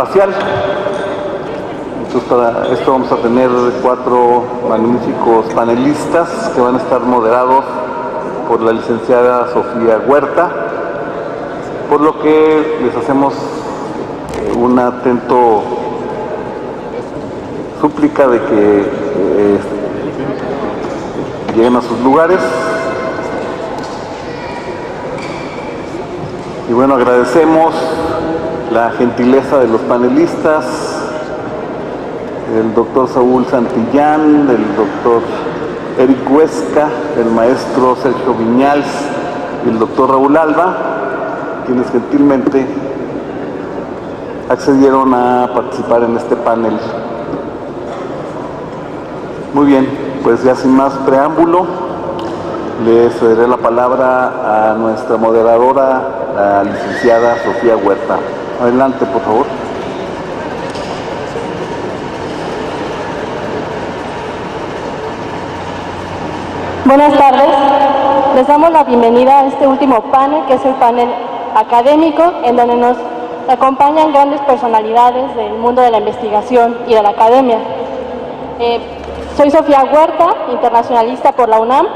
espacial. Entonces, para esto vamos a tener 4 magníficos panelistas que van a estar moderados por la licenciada Sofía Huerta, por lo que les hacemos un atento súplica de que lleguen a sus lugares. Y bueno, agradecemos la gentileza de los panelistas, el doctor Saúl Santillán, del doctor Eric Huesca, el maestro Sergio Viñals y el doctor Raúl Alba, quienes gentilmente accedieron a participar en este panel. Muy bien, pues ya sin más preámbulo, le cederé la palabra a nuestra moderadora, la licenciada Sofía Huerta. Adelante, por favor. Buenas tardes. Les damos la bienvenida a este último panel, que es el panel académico, en donde nos acompañan grandes personalidades del mundo de la investigación y de la academia. Soy Sofía Huerta, internacionalista por la UNAM,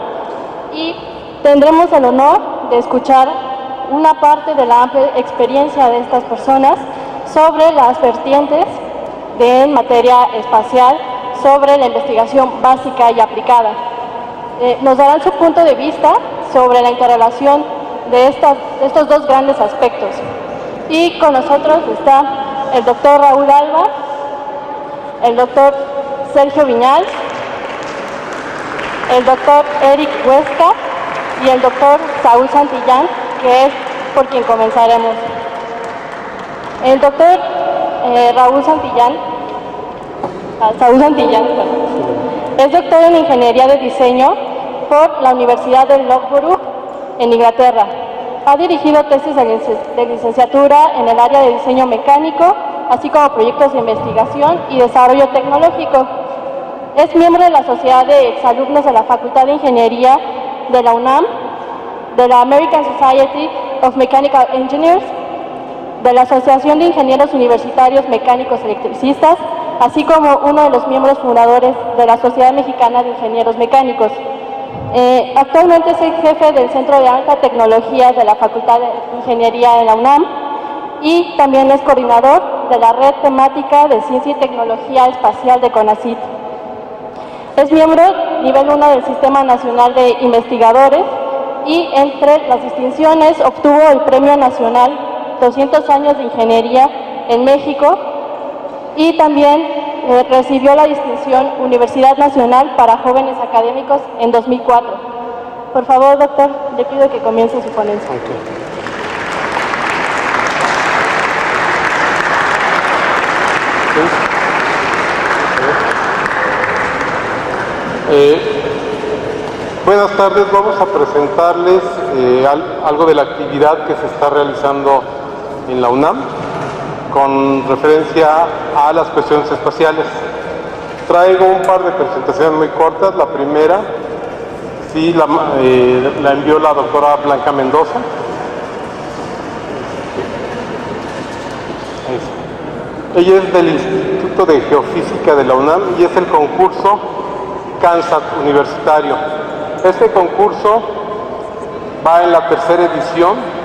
y tendremos el honor de escuchar una parte de la amplia experiencia de estas personas sobre las vertientes de materia espacial, sobre la investigación básica y aplicada. Nos darán su punto de vista sobre la interrelación de estos dos grandes aspectos. Y con nosotros está el doctor Raúl Alba, el doctor Sergio Viñals, el doctor Eric Huesca y el doctor Saúl Santillán, que es por quien comenzaremos. El doctor Saúl Santillán, es doctor en Ingeniería de Diseño por la Universidad de Loughborough, en Inglaterra. Ha dirigido tesis de licenciatura en el área de diseño mecánico, así como proyectos de investigación y desarrollo tecnológico. Es miembro de la Sociedad de Exalumnos de la Facultad de Ingeniería de la UNAM, de la American Society of Mechanical Engineers, de la Asociación de Ingenieros Universitarios Mecánicos Electricistas, así como uno de los miembros fundadores de la Sociedad Mexicana de Ingenieros Mecánicos. Actualmente es el jefe del Centro de Alta Tecnología de la Facultad de Ingeniería de la UNAM y también es coordinador de la Red Temática de Ciencia y Tecnología Espacial de CONACYT. Es miembro nivel 1 del Sistema Nacional de Investigadores y entre las distinciones obtuvo el Premio Nacional 200 años de Ingeniería en México y también recibió la distinción Universidad Nacional para Jóvenes Académicos en 2004. Por favor, doctor, le pido que comience su ponencia. Buenas tardes, vamos a presentarles algo de la actividad que se está realizando en la UNAM con referencia a las cuestiones espaciales. Traigo un par de presentaciones muy cortas. La primera, sí, la envió la doctora Blanca Mendoza. Ella es del Instituto de Geofísica de la UNAM y es el concurso CANSAT universitario. Este concurso va en la 3ª edición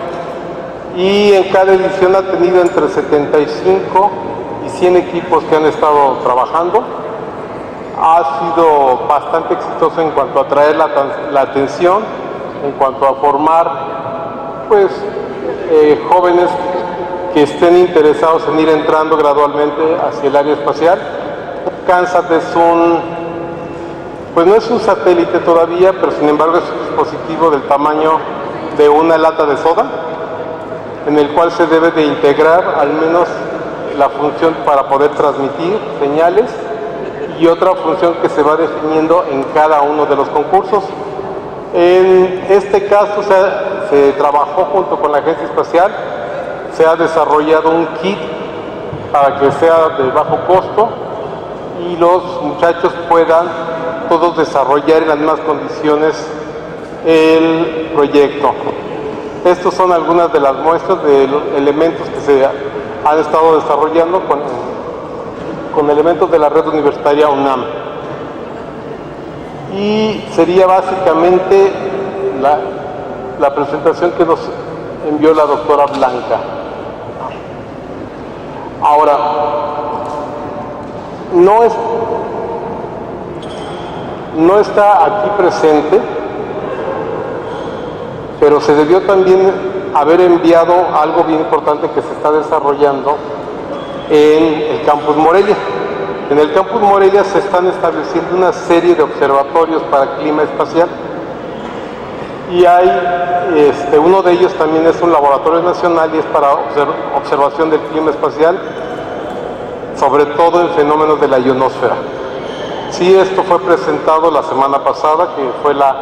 y en cada edición ha tenido entre 75 y 100 equipos que han estado trabajando. Ha sido bastante exitoso en cuanto a atraer la atención, en cuanto a formar jóvenes que estén interesados en ir entrando gradualmente hacia el área espacial. CANSAT no es un satélite todavía, pero sin embargo es un dispositivo del tamaño de una lata de soda, en el cual se debe de integrar al menos la función para poder transmitir señales y otra función que se va definiendo en cada uno de los concursos. En este caso se trabajó junto con la Agencia Espacial, se ha desarrollado un kit para que sea de bajo costo y los muchachos puedan todos desarrollar en las mismas condiciones el proyecto. Estos son algunas de las muestras de los elementos que se han estado desarrollando con elementos de la red universitaria UNAM. Y sería básicamente la presentación que nos envió la doctora Blanca. Ahora, no está aquí presente, pero se debió también haber enviado algo bien importante que se está desarrollando en el Campus Morelia. En el Campus Morelia se están estableciendo una serie de observatorios para clima espacial y hay uno de ellos también es un laboratorio nacional y es para observación del clima espacial, sobre todo en fenómenos de la ionosfera. Sí, esto fue presentado la semana pasada, que fue la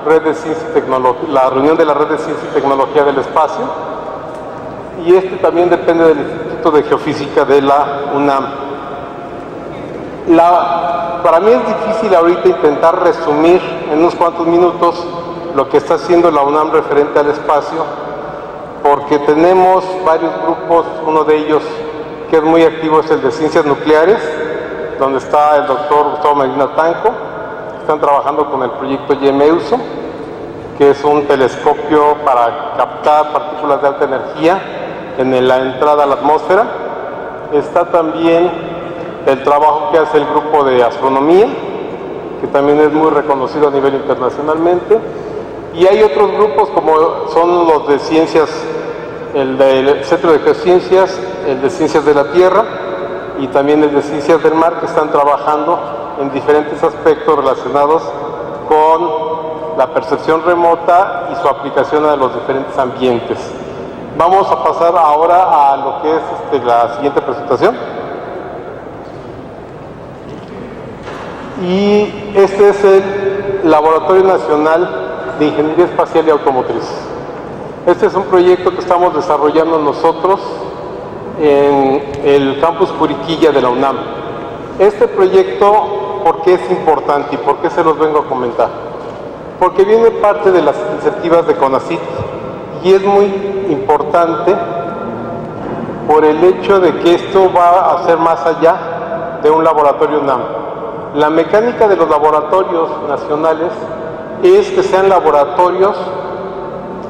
red de ciencia y tecnología, la reunión de la red de ciencia y tecnología del espacio, y también depende del Instituto de Geofísica de la UNAM. Para mí es difícil ahorita intentar resumir en unos cuantos minutos lo que está haciendo la UNAM referente al espacio, porque tenemos varios grupos. Uno de ellos que es muy activo es el de ciencias nucleares, donde está el doctor Gustavo Medina Tanco. Están trabajando con el proyecto GEMEUSO, que es un telescopio para captar partículas de alta energía en la entrada a la atmósfera. Está también el trabajo que hace el grupo de astronomía, que también es muy reconocido a nivel internacionalmente. Y hay otros grupos como son los de ciencias, el del Centro de Geociencias, el de Ciencias de la Tierra y también el de Ciencias del Mar, que están trabajando en diferentes aspectos relacionados con la percepción remota y su aplicación a los diferentes ambientes. Vamos a pasar ahora a lo que es la siguiente presentación. Y este es el Laboratorio Nacional de Ingeniería Espacial y Automotriz. Este es un proyecto que estamos desarrollando nosotros en el campus Juriquilla de la UNAM. Este proyecto, ¿por qué es importante y por qué se los vengo a comentar? Porque viene parte de las iniciativas de CONACYT y es muy importante por el hecho de que esto va a ser más allá de un laboratorio UNAM. La mecánica de los laboratorios nacionales es que sean laboratorios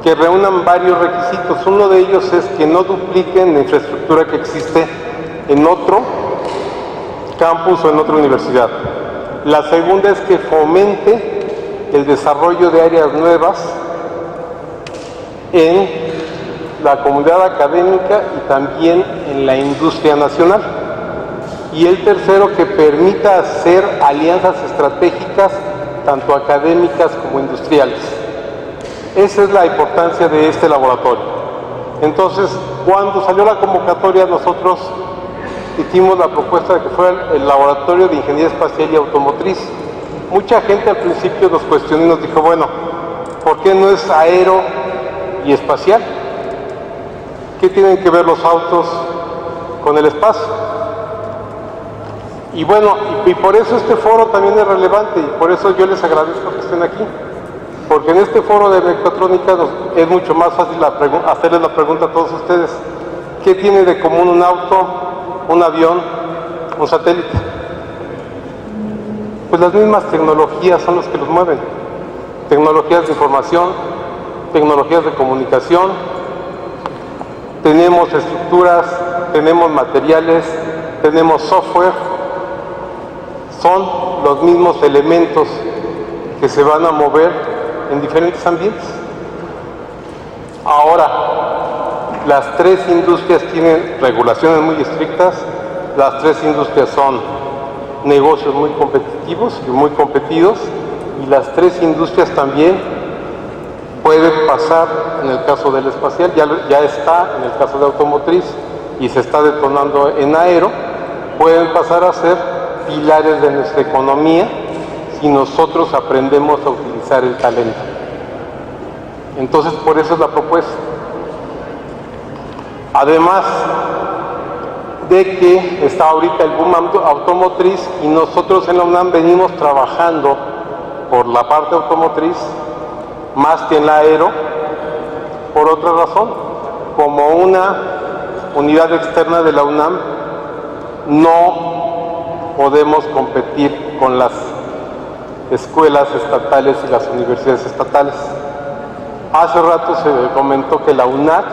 que reúnan varios requisitos. Uno de ellos es que no dupliquen la infraestructura que existe en otro campus o en otra universidad. La segunda es que fomente el desarrollo de áreas nuevas en la comunidad académica y también en la industria nacional. Y el tercero, que permita hacer alianzas estratégicas tanto académicas como industriales. Esa es la importancia de este laboratorio. Entonces, cuando salió la convocatoria, nosotros hicimos la propuesta de que fuera el Laboratorio de Ingeniería Espacial y Automotriz. Mucha gente al principio nos cuestionó y nos dijo, bueno, ¿por qué no es aero y espacial? ¿Qué tienen que ver los autos con el espacio? Y bueno, y por eso este foro también es relevante y por eso yo les agradezco que estén aquí. Porque en este foro de mecatrónica es mucho más fácil hacerles la pregunta a todos ustedes. ¿Qué tiene de común un auto, un avión, un satélite? Pues las mismas tecnologías son las que los mueven. Tecnologías de información, tecnologías de comunicación. Tenemos estructuras, tenemos materiales, tenemos software. Son los mismos elementos que se van a mover en diferentes ambientes. Ahora, las tres industrias tienen regulaciones muy estrictas. Las tres industrias son negocios muy competitivos y muy competidos, y las tres industrias también pueden pasar, en el caso del espacial, ya está en el caso de automotriz y se está detonando en aero, pueden pasar a ser pilares de nuestra economía si nosotros aprendemos a utilizar el talento. Entonces, por eso es la propuesta. Además de que está ahorita el boom automotriz y nosotros en la UNAM venimos trabajando por la parte automotriz más que en la aero, por otra razón, como una unidad externa de la UNAM, no podemos competir con las escuelas estatales y las universidades estatales. Hace rato se comentó que la UNAC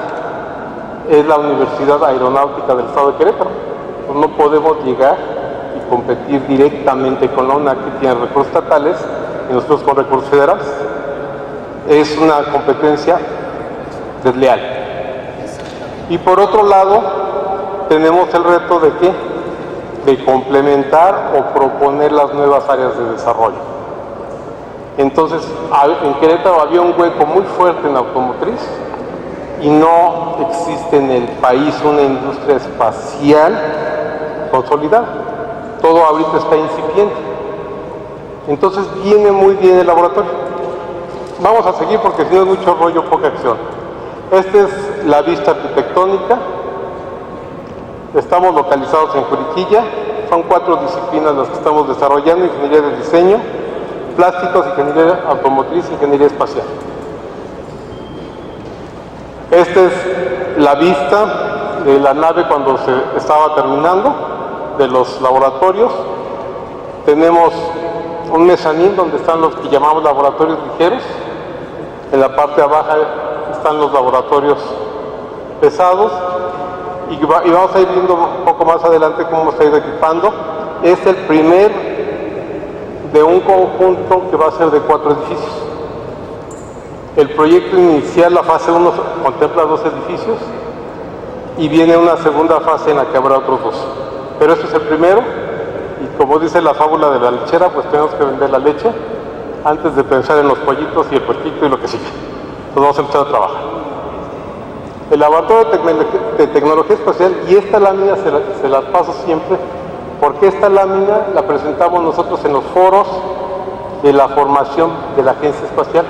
es la Universidad Aeronáutica del Estado de Querétaro. Pues no podemos llegar y competir directamente con la UNAC, que tiene recursos estatales, y nosotros con recursos federales. Es una competencia desleal. Y por otro lado, tenemos el reto de ¿qué? De complementar o proponer las nuevas áreas de desarrollo. Entonces, en Querétaro había un hueco muy fuerte en la automotriz y no existe en el país una industria espacial consolidada. Todo ahorita está incipiente. Entonces, viene muy bien el laboratorio. Vamos a seguir porque si no es mucho rollo, poca acción. Esta es la vista arquitectónica. Estamos localizados en Juriquilla. Son 4 disciplinas las que estamos desarrollando: ingeniería de diseño, plásticos, ingeniería automotriz, ingeniería espacial. Esta es la vista de la nave cuando se estaba terminando, de los laboratorios. Tenemos un mezanín donde están los que llamamos laboratorios ligeros. En la parte de abajo están los laboratorios pesados. Y vamos a ir viendo un poco más adelante cómo se ha ido equipando. Es el primer de un conjunto que va a ser de 4 edificios. El proyecto inicial, la fase 1, contempla 2 edificios y viene una segunda fase en la que habrá otros 2. Pero este es el primero y como dice la fábula de la lechera, pues tenemos que vender la leche antes de pensar en los pollitos y el puerquito y lo que sigue. Entonces vamos a empezar a trabajar. El laboratorio de tecnología espacial, y esta lámina se las paso siempre, porque esta lámina la presentamos nosotros en los foros de la formación de la Agencia Espacial.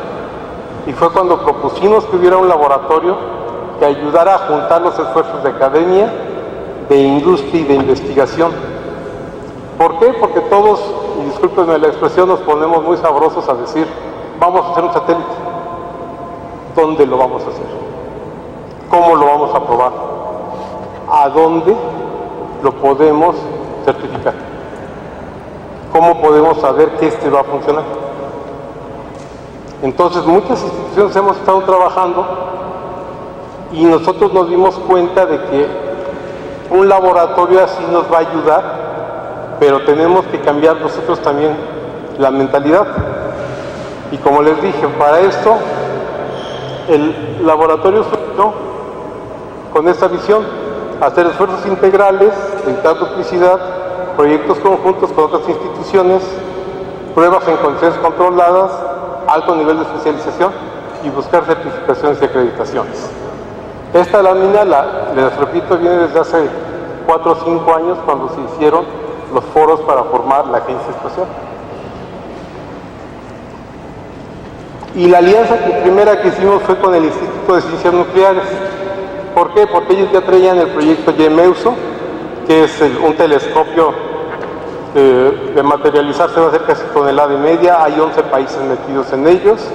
Y fue cuando propusimos que hubiera un laboratorio que ayudara a juntar los esfuerzos de academia, de industria y de investigación. ¿Por qué? Porque todos, y discúlpenme la expresión, nos ponemos muy sabrosos a decir, vamos a hacer un satélite. ¿Dónde lo vamos a hacer? ¿Cómo lo vamos a probar? ¿A dónde lo podemos certificar? ¿Cómo podemos saber que este va a funcionar? Entonces, muchas instituciones hemos estado trabajando y nosotros nos dimos cuenta de que un laboratorio así nos va a ayudar, pero tenemos que cambiar nosotros también la mentalidad. Y como les dije, para esto, el laboratorio surgió con esta visión: hacer esfuerzos integrales, evitar duplicidad, proyectos conjuntos con otras instituciones, pruebas en condiciones controladas, alto nivel de especialización y buscar certificaciones y acreditaciones. Esta lámina, les repito, viene desde hace 4 o 5 años, cuando se hicieron los foros para formar la Agencia Espacial. Y la alianza primera que hicimos fue con el Instituto de Ciencias Nucleares. ¿Por qué? Porque ellos ya traían el proyecto GEMEUSO, que es un telescopio de materializarse va a ser casi 1,5 toneladas. Hay 11 países metidos en ellos.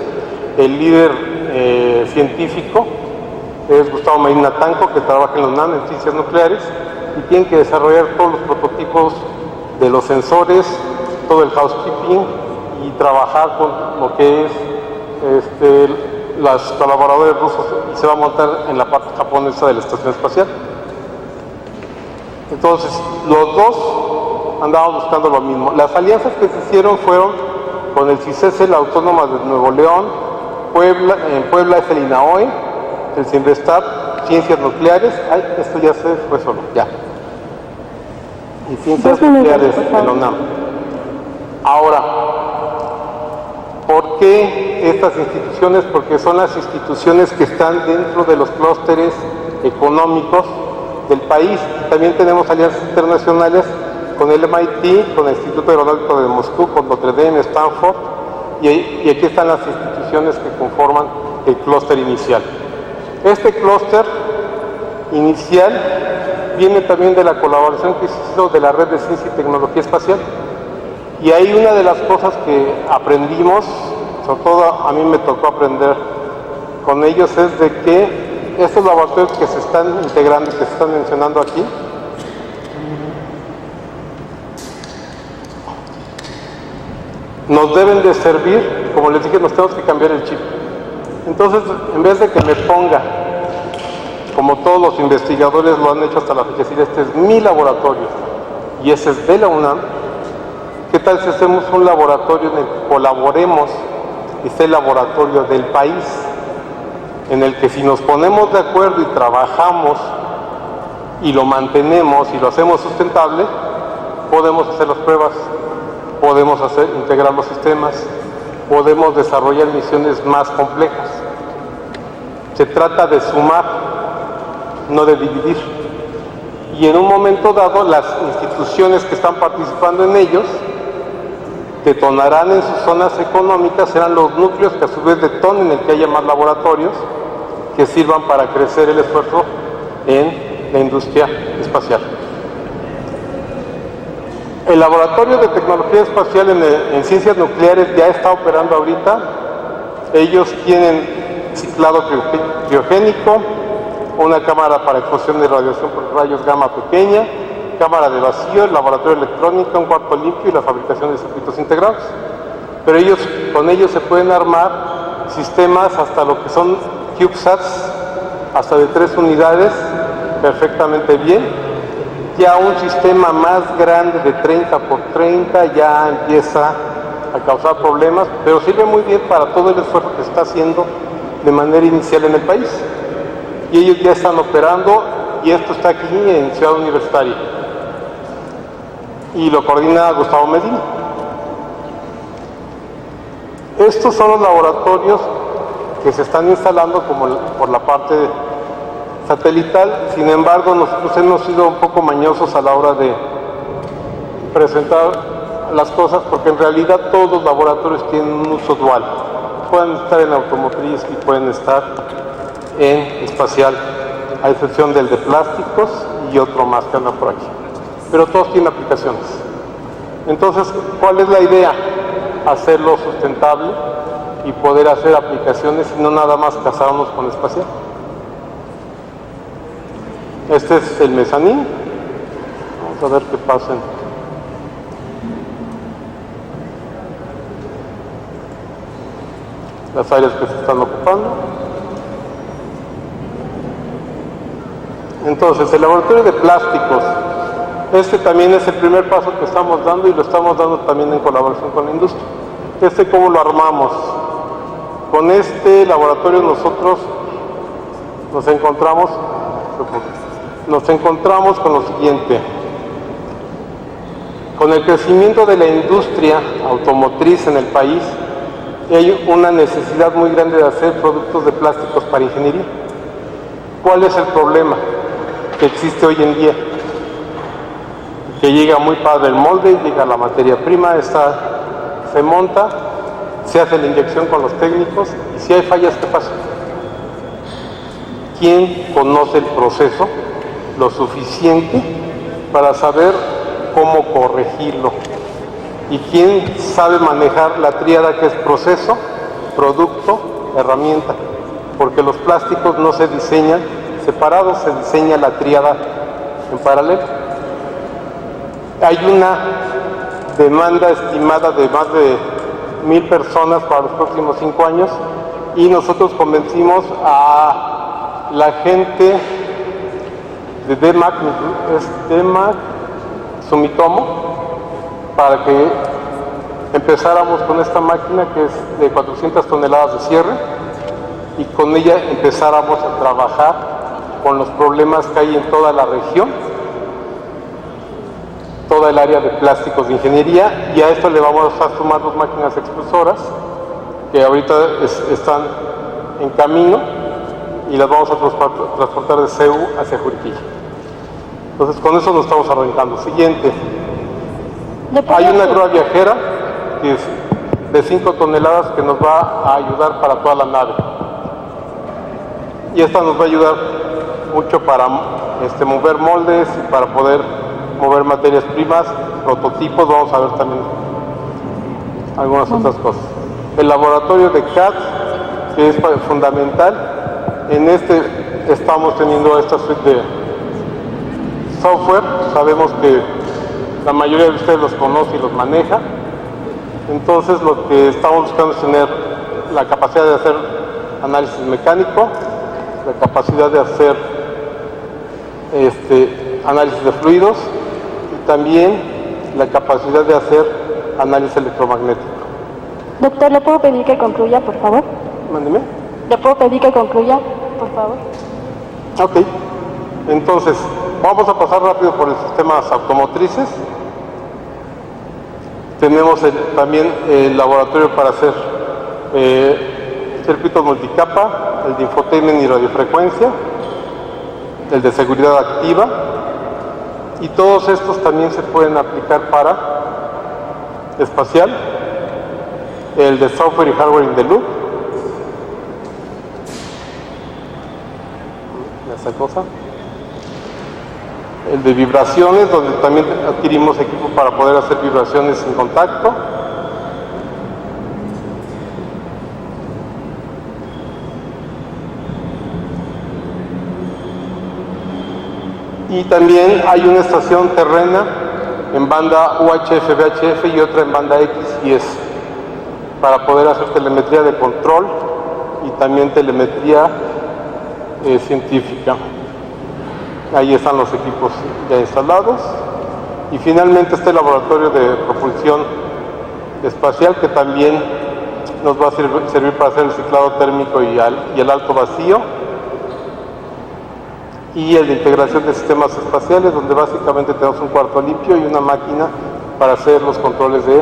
El líder científico es Gustavo Medina Tanco, que trabaja en la UNAM en ciencias nucleares, y tienen que desarrollar todos los prototipos de los sensores, todo el housekeeping, y trabajar con lo que es los colaboradores rusos, y se va a montar en la parte japonesa de la estación espacial. Entonces, los dos andábamos buscando lo mismo. Las alianzas que se hicieron fueron con el CICESE, la Autónoma de Nuevo León, en Puebla es el INAOE, el CINVESTAP, Ciencias Nucleares, esto ya se fue solo, ya. Y Ciencias Nucleares de la UNAM. Ahora, ¿por qué estas instituciones? Porque son las instituciones que están dentro de los clústeres económicos del país. También tenemos alianzas internacionales con el MIT, con el Instituto Aeronáutico de Moscú, con Notre Dame, Stanford, y aquí están las instituciones que conforman el clúster inicial. Este clúster inicial viene también de la colaboración que se hizo de la Red de Ciencia y Tecnología Espacial. Y ahí una de las cosas que aprendimos, sobre todo a mí me tocó aprender con ellos, es de que estos laboratorios que se están integrando y que se están mencionando aquí, nos deben de servir, como les dije, nos tenemos que cambiar el chip. Entonces, en vez de que me ponga, como todos los investigadores lo han hecho hasta la fecha, decir, este es mi laboratorio y ese es de la UNAM, ¿qué tal si hacemos un laboratorio en el que colaboremos y sea el laboratorio del país? En el que si nos ponemos de acuerdo y trabajamos y lo mantenemos y lo hacemos sustentable, podemos hacer las pruebas, podemos integrar los sistemas, podemos desarrollar misiones más complejas. Se trata de sumar, no de dividir. Y en un momento dado, las instituciones que están participando en ellos detonarán en sus zonas económicas, serán los núcleos que a su vez detonen el que haya más laboratorios que sirvan para crecer el esfuerzo en la industria espacial. El Laboratorio de Tecnología Espacial en Ciencias Nucleares ya está operando ahorita. Ellos tienen ciclado criogénico, una cámara para exposición de radiación por rayos gamma pequeña, cámara de vacío, laboratorio electrónico, un cuarto limpio y la fabricación de circuitos integrados. Pero con ellos se pueden armar sistemas hasta lo que son CubeSats, hasta de 3 unidades, perfectamente bien. Ya un sistema más grande de 30 por 30 ya empieza a causar problemas, pero sirve muy bien para todo el esfuerzo que se está haciendo de manera inicial en el país. Y ellos ya están operando y esto está aquí en Ciudad Universitaria. Y lo coordina Gustavo Medina. Estos son los laboratorios que se están instalando por la parte satelital. Sin embargo, nosotros hemos sido un poco mañosos a la hora de presentar las cosas, porque en realidad todos los laboratorios tienen un uso dual. Pueden estar en automotriz y pueden estar en espacial, a excepción del de plásticos y otro más que anda por aquí. Pero todos tienen aplicaciones. Entonces, ¿cuál es la idea? Hacerlo sustentable y poder hacer aplicaciones y no nada más casarnos con espacial. Este es el mezanín. Vamos a ver qué pasen. Las áreas que se están ocupando. Entonces, el laboratorio de plásticos. Este también es el primer paso que estamos dando y lo estamos dando también en colaboración con la industria. ¿Cómo lo armamos? Con este laboratorio nosotros nos encontramos con lo siguiente. Con el crecimiento de la industria automotriz en el país, hay una necesidad muy grande de hacer productos de plásticos para ingeniería. ¿Cuál es el problema que existe hoy en día? Que llega muy padre el molde, llega la materia prima, se monta, se hace la inyección con los técnicos y si hay fallas, ¿qué pasa? ¿Quién conoce el proceso lo suficiente para saber cómo corregirlo? ¿Y quién sabe manejar la tríada que es proceso, producto, herramienta? Porque los plásticos no se diseñan separados, se diseña la tríada en paralelo. Hay una demanda estimada de más de 1,000 personas para los próximos 5 años y nosotros convencimos a la gente de DEMAC, Sumitomo, para que empezáramos con esta máquina que es de 400 toneladas de cierre y con ella empezáramos a trabajar con los problemas que hay en toda la región, toda el área de plásticos de ingeniería, y a esto le vamos a sumar 2 máquinas expulsoras que ahorita están en camino y las vamos a transportar de CEU hacia Juriquilla. Entonces con eso nos estamos arrancando. Siguiente. Hay una grúa viajera que es de 5 toneladas que nos va a ayudar para toda la nave. Y esta nos va a ayudar mucho para mover moldes y para poder mover materias primas, prototipos. Vamos a ver también algunas otras cosas. El laboratorio de CAD, que es fundamental. En este estamos teniendo esta suite de software. Sabemos que la mayoría de ustedes los conoce y los maneja. Entonces lo que estamos buscando es tener la capacidad de hacer análisis mecánico, la capacidad de hacer análisis de fluidos y también la capacidad de hacer análisis electromagnético. Doctor, ¿le puedo pedir que concluya, por favor? Mándeme. ¿Le puedo pedir que concluya, por favor? Ok. Entonces, vamos a pasar rápido por los sistemas automotrices. Tenemos también el laboratorio para hacer circuitos multicapa, el de infotainment y radiofrecuencia, el de seguridad activa, y todos estos también se pueden aplicar para espacial, el de software y hardware in the loop, esa cosa, el de vibraciones, donde también adquirimos equipo para poder hacer vibraciones sin contacto, y también hay una estación terrena en banda UHF, VHF y otra en banda X y S para poder hacer telemetría de control y también telemetría científica. Ahí están los equipos ya instalados. Y finalmente este laboratorio de propulsión espacial que también nos va a servir para hacer el ciclado térmico y el alto vacío. Y el de integración de sistemas espaciales, donde básicamente tenemos un cuarto limpio y una máquina para hacer los controles de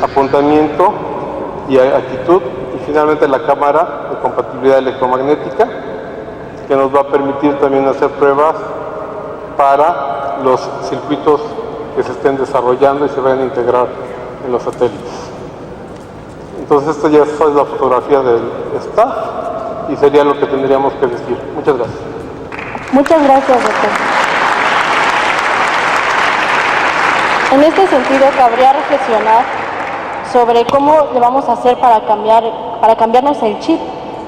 apuntamiento y actitud. Y finalmente la cámara de compatibilidad electromagnética, que nos va a permitir también hacer pruebas para los circuitos que se estén desarrollando y se vayan a integrar en los satélites. Entonces esto ya es la fotografía del staff y sería lo que tendríamos que decir. Muchas gracias. Muchas gracias, doctor. En este sentido, cabría reflexionar sobre cómo le vamos a hacer para cambiarnos el chip,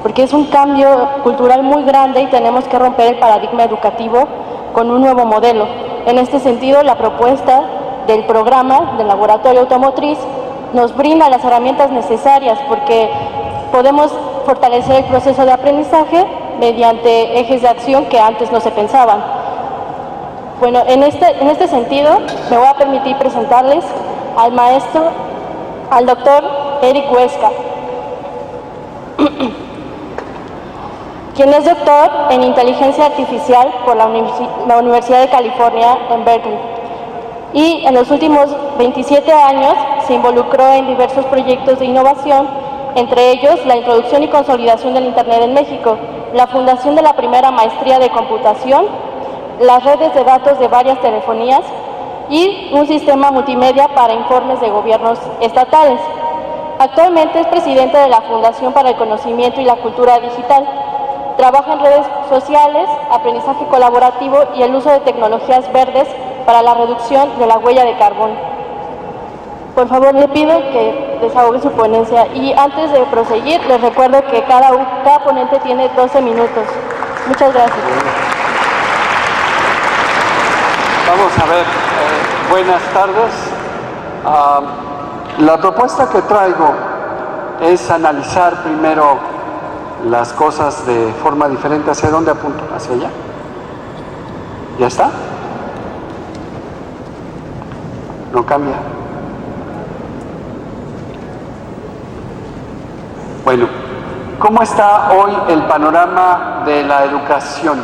porque es un cambio cultural muy grande y tenemos que romper el paradigma educativo con un nuevo modelo. En este sentido, la propuesta del programa del laboratorio automotriz nos brinda las herramientas necesarias porque podemos fortalecer el proceso de aprendizaje mediante ejes de acción que antes no se pensaban. Bueno, en este sentido, me voy a permitir presentarles al doctor Eric Huesca, quien es doctor en inteligencia artificial por la Universidad de California en Berkeley. Y en los últimos 27 años se involucró en diversos proyectos de innovación, entre ellos la introducción y consolidación del Internet en México, la fundación de la primera maestría de computación, las redes de datos de varias telefonías y un sistema multimedia para informes de gobiernos estatales. Actualmente es presidente de la Fundación para el Conocimiento y la Cultura Digital. Trabaja en redes sociales, aprendizaje colaborativo y el uso de tecnologías verdes para la reducción de la huella de carbono. Por favor, le pido que desahogue su ponencia y antes de proseguir, les recuerdo que cada ponente tiene 12 minutos. Muchas gracias. Vamos a ver, buenas tardes. La propuesta que traigo es analizar primero las cosas de forma diferente. ¿Hacia dónde apunto? ¿Hacia allá? ¿Ya está? ¿No cambia? Bueno, ¿cómo está hoy el panorama de la educación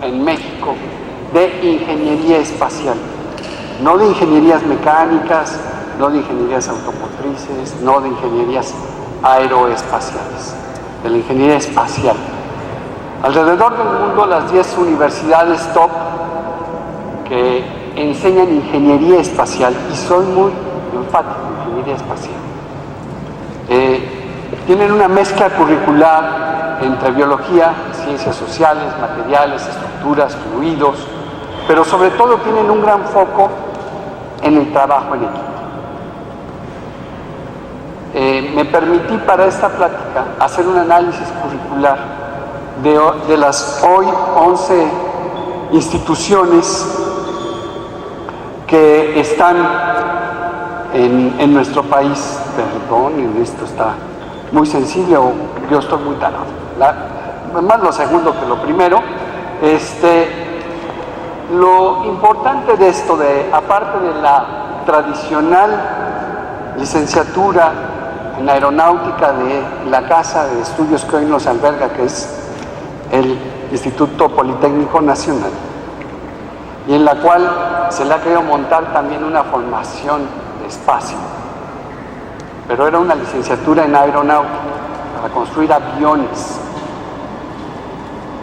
en México de ingeniería espacial? No de ingenierías mecánicas, no de ingenierías automotrices, no de ingenierías aeroespaciales, de la ingeniería espacial. Alrededor del mundo, las 10 universidades top que enseñan ingeniería espacial, y soy muy enfático en ingeniería espacial, tienen una mezcla curricular entre biología, ciencias sociales, materiales, estructuras, fluidos, pero sobre todo tienen un gran foco en el trabajo en equipo. Me permití para esta plática hacer un análisis curricular de las hoy 11 instituciones que están en nuestro país. Perdón, esto está muy sensible o yo estoy muy tarado. Más lo segundo que lo primero. Lo importante de esto, aparte de la tradicional licenciatura en aeronáutica de la casa de estudios que hoy nos alberga, que es el Instituto Politécnico Nacional, y en la cual se le ha querido montar también una formación de espacio, pero era una licenciatura en aeronáutica para construir aviones.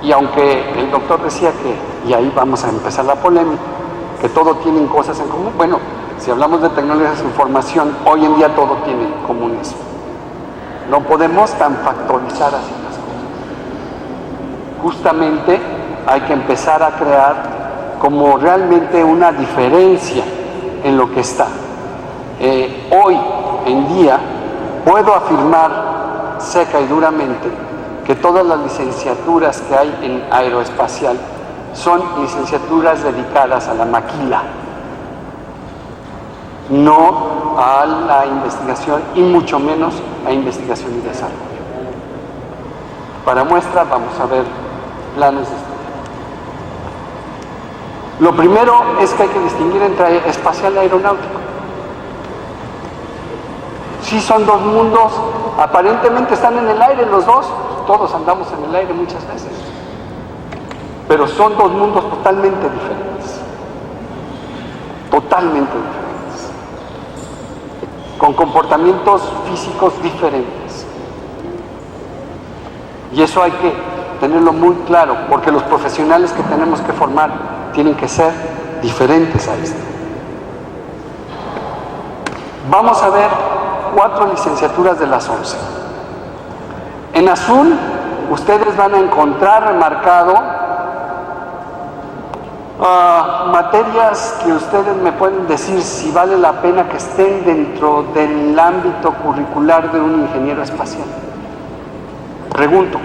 Y aunque el doctor decía que, y ahí vamos a empezar la polémica, que todo tienen cosas en común, bueno, si hablamos de tecnologías de información, hoy en día todo tiene en común eso. No podemos tan factorizar así las cosas. Justamente hay que empezar a crear como realmente una diferencia en lo que está. Hoy en día puedo afirmar seca y duramente que todas las licenciaturas que hay en aeroespacial son licenciaturas dedicadas a la maquila, no a la investigación y mucho menos a investigación y desarrollo. Para muestra vamos a ver planes de estudio. Lo primero es que hay que distinguir entre espacial y aeronáutico. Sí son dos mundos, aparentemente están en el aire los dos, todos andamos en el aire muchas veces, pero son dos mundos totalmente diferentes, con comportamientos físicos diferentes. Y eso hay que tenerlo muy claro, porque los profesionales que tenemos que formar tienen que ser diferentes a esto. Vamos a ver 4 licenciaturas de las 11. En azul, ustedes van a encontrar remarcado materias que ustedes me pueden decir si vale la pena que estén dentro del ámbito curricular de un ingeniero espacial. Pregunto.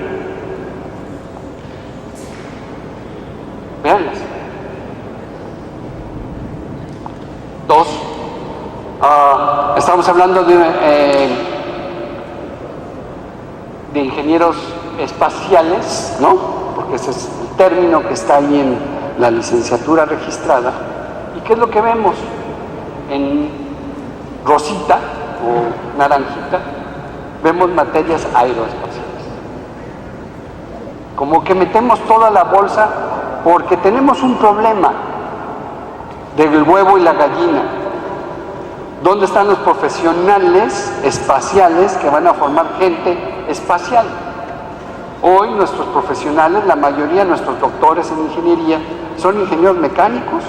Veanlas. 2. Estamos hablando de ingenieros espaciales, ¿no? Porque ese es el término que está ahí en la licenciatura registrada. ¿Y qué es lo que vemos? En rosita o naranjita vemos materias aeroespaciales. Como que metemos toda la bolsa porque tenemos un problema del huevo y la gallina. ¿Dónde están los profesionales espaciales que van a formar gente espacial? Hoy nuestros profesionales, la mayoría de nuestros doctores en ingeniería, son ingenieros mecánicos,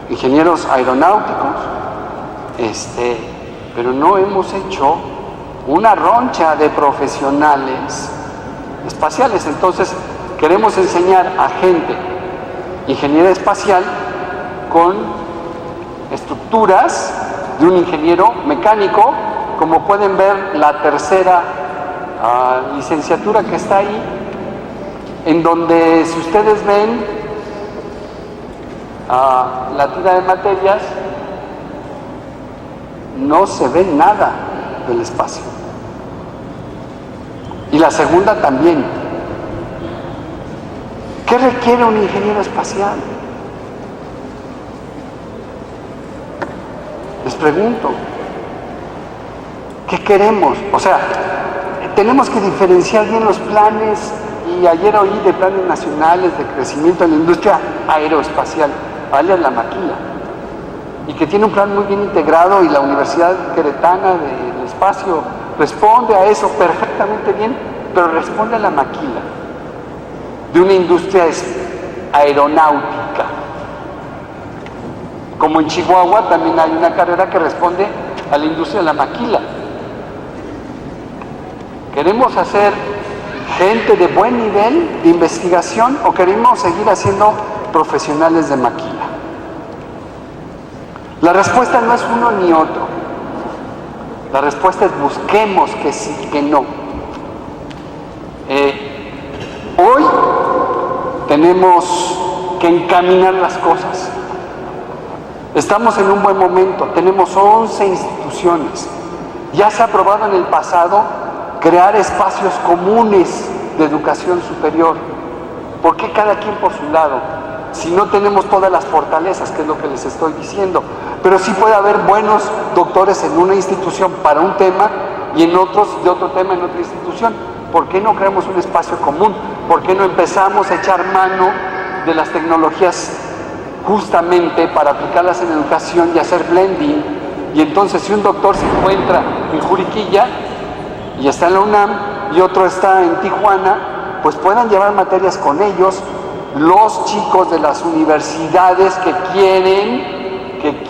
ingenieros aeronáuticos, pero no hemos hecho una roncha de profesionales espaciales. Entonces queremos enseñar a gente ingeniería espacial con estructuras de un ingeniero mecánico, como pueden ver la tercera licenciatura que está ahí, en donde si ustedes ven la tira de materias, no se ve nada del espacio. Y la segunda también. ¿Qué requiere un ingeniero espacial? Les pregunto, ¿qué queremos? O sea, tenemos que diferenciar bien los planes, y ayer oí de planes nacionales de crecimiento en la industria aeroespacial, alias la maquila, y que tiene un plan muy bien integrado, y la Universidad Queretana del Espacio responde a eso perfectamente bien, pero responde a la maquila de una industria aeronáutica. Como en Chihuahua también hay una carrera que responde a la industria de la maquila. ¿Queremos hacer gente de buen nivel de investigación o queremos seguir haciendo profesionales de maquila? La respuesta no es uno ni otro. La respuesta es busquemos que sí, que no. Hoy tenemos que encaminar las cosas. Estamos en un buen momento, tenemos 11 instituciones. Ya se ha aprobado en el pasado crear espacios comunes de educación superior. ¿Por qué cada quien por su lado? Si no tenemos todas las fortalezas, que es lo que les estoy diciendo. Pero sí puede haber buenos doctores en una institución para un tema y en otros de otro tema en otra institución. ¿Por qué no creamos un espacio común? ¿Por qué no empezamos a echar mano de las tecnologías justamente para aplicarlas en educación y hacer blending? Y entonces si un doctor se encuentra en Juriquilla y está en la UNAM y otro está en Tijuana, pues puedan llevar materias con ellos los chicos de las universidades que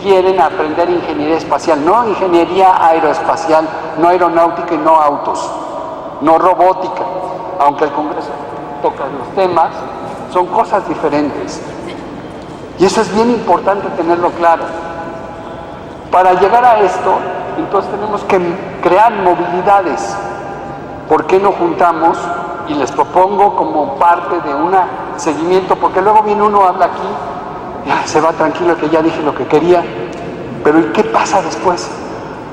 quieren aprender ingeniería espacial, no ingeniería aeroespacial, no aeronáutica y no autos, no robótica, aunque el Congreso toca los temas, son cosas diferentes. Y eso es bien importante tenerlo claro. Para llegar a esto, entonces tenemos que crear movilidades. ¿Por qué no juntamos? Y les propongo como parte de un seguimiento, porque luego viene uno, habla aquí, ya se va tranquilo que ya dije lo que quería, pero ¿y qué pasa después?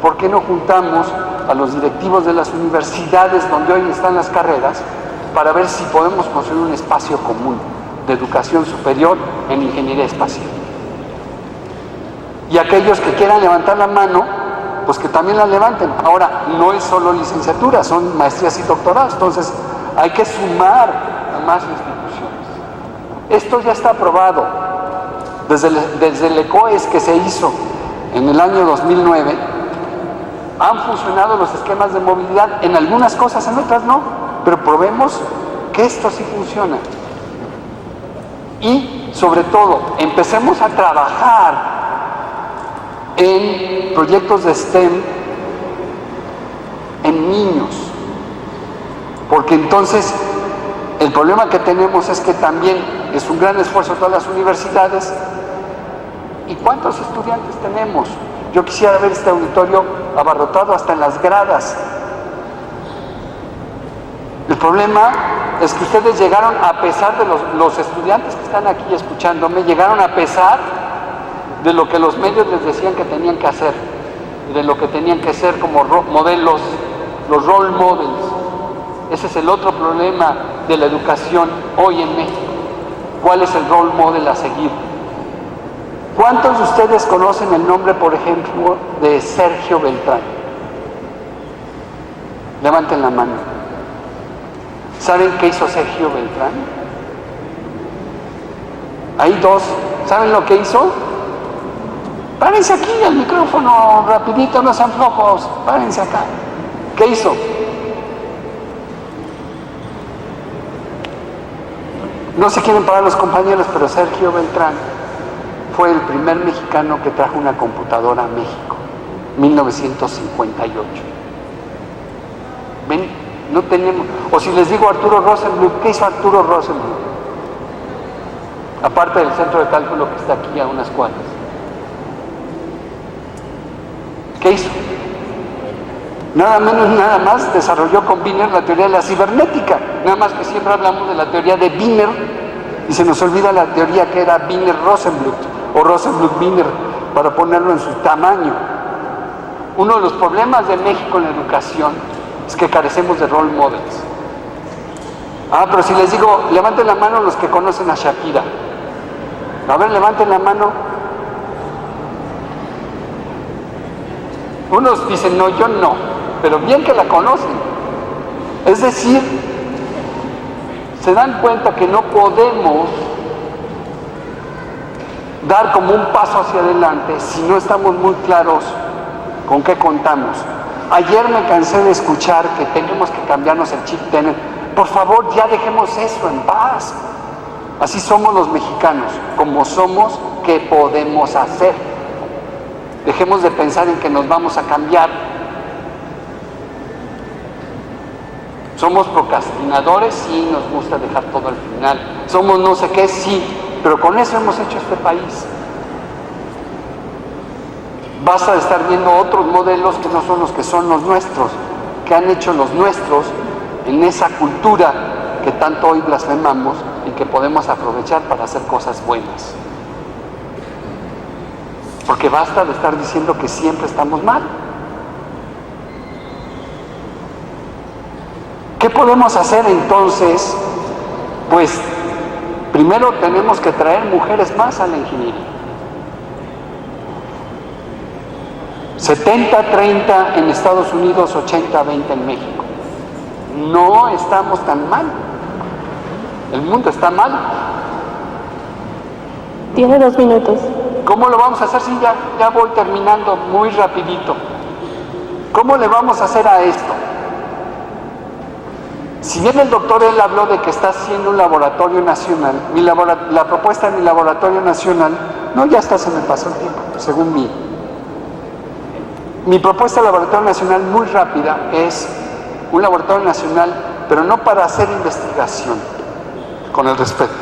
¿Por qué no juntamos a los directivos de las universidades donde hoy están las carreras para ver si podemos construir un espacio común de educación superior en ingeniería espacial? Y aquellos que quieran levantar la mano, pues que también la levanten. Ahora, no es solo licenciatura, son maestrías y doctorados, entonces hay que sumar a más instituciones. Esto ya está aprobado. Desde el ECOES que se hizo en el año 2009, han funcionado los esquemas de movilidad en algunas cosas, en otras no, pero probemos que esto sí funciona. Y, sobre todo, empecemos a trabajar en proyectos de STEM en niños, porque entonces el problema que tenemos es que también es un gran esfuerzo de todas las universidades. ¿Y cuántos estudiantes tenemos? Yo quisiera ver este auditorio abarrotado hasta en las gradas. El problema es que ustedes llegaron, a pesar de los estudiantes que están aquí escuchándome, llegaron a pesar de lo que los medios les decían que tenían que hacer, de lo que tenían que ser como modelos, los role models. Ese es el otro problema de la educación hoy en México. ¿Cuál es el role model a seguir? ¿Cuántos de ustedes conocen el nombre, por ejemplo, de Sergio Beltrán? Levanten la mano. ¿Saben qué hizo Sergio Beltrán? Hay dos. ¿Saben lo que hizo? Párense aquí al micrófono, rapidito, no sean flojos. Párense acá. ¿Qué hizo? No se quieren parar los compañeros, pero Sergio Beltrán fue el primer mexicano que trajo una computadora a México, 1958. ¿Ven? No tenemos... O si les digo Arturo Rosenbluth, ¿qué hizo Arturo Rosenbluth? Aparte del centro de cálculo que está aquí a unas cuadras. ¿Qué hizo? Nada menos y nada más desarrolló con Wiener la teoría de la cibernética. Nada más que siempre hablamos de la teoría de Wiener y se nos olvida la teoría que era Wiener-Rosenbluth o Rosenbluth-Wiener para ponerlo en su tamaño. Uno de los problemas de México en la educación es que carecemos de role models. Ah, pero si les digo, levanten la mano los que conocen a Shakira. A ver, levanten la mano. Unos dicen, no, yo no, pero bien que la conocen. Es decir, se dan cuenta que no podemos dar como un paso hacia adelante si no estamos muy claros con qué contamos. Ayer me cansé de escuchar que tenemos que cambiarnos el chip. Por favor, ya dejemos eso en paz. Así somos los mexicanos, como somos, ¿qué podemos hacer? Dejemos de pensar en que nos vamos a cambiar. Somos procrastinadores, sí, nos gusta dejar todo al final. Somos no sé qué, sí, pero con eso hemos hecho este país. Basta de estar viendo otros modelos que no son los nuestros, que han hecho los nuestros en esa cultura que tanto hoy blasfemamos, y que podemos aprovechar para hacer cosas buenas. Porque basta de estar diciendo que siempre estamos mal. ¿Qué podemos hacer entonces? Pues primero tenemos que traer mujeres más a la ingeniería. 70-30 en Estados Unidos, 80-20 en México. No estamos tan mal. El mundo está mal. Tiene 2 minutos. ¿Cómo lo vamos a hacer? Sí, ya voy terminando muy rapidito. ¿Cómo le vamos a hacer a esto? Si bien el doctor, él habló de que está haciendo un laboratorio nacional, la propuesta de mi laboratorio nacional, no, ya está, se me pasó el tiempo, según mi propuesta de laboratorio nacional muy rápida es un laboratorio nacional, pero no para hacer investigación, con el respeto,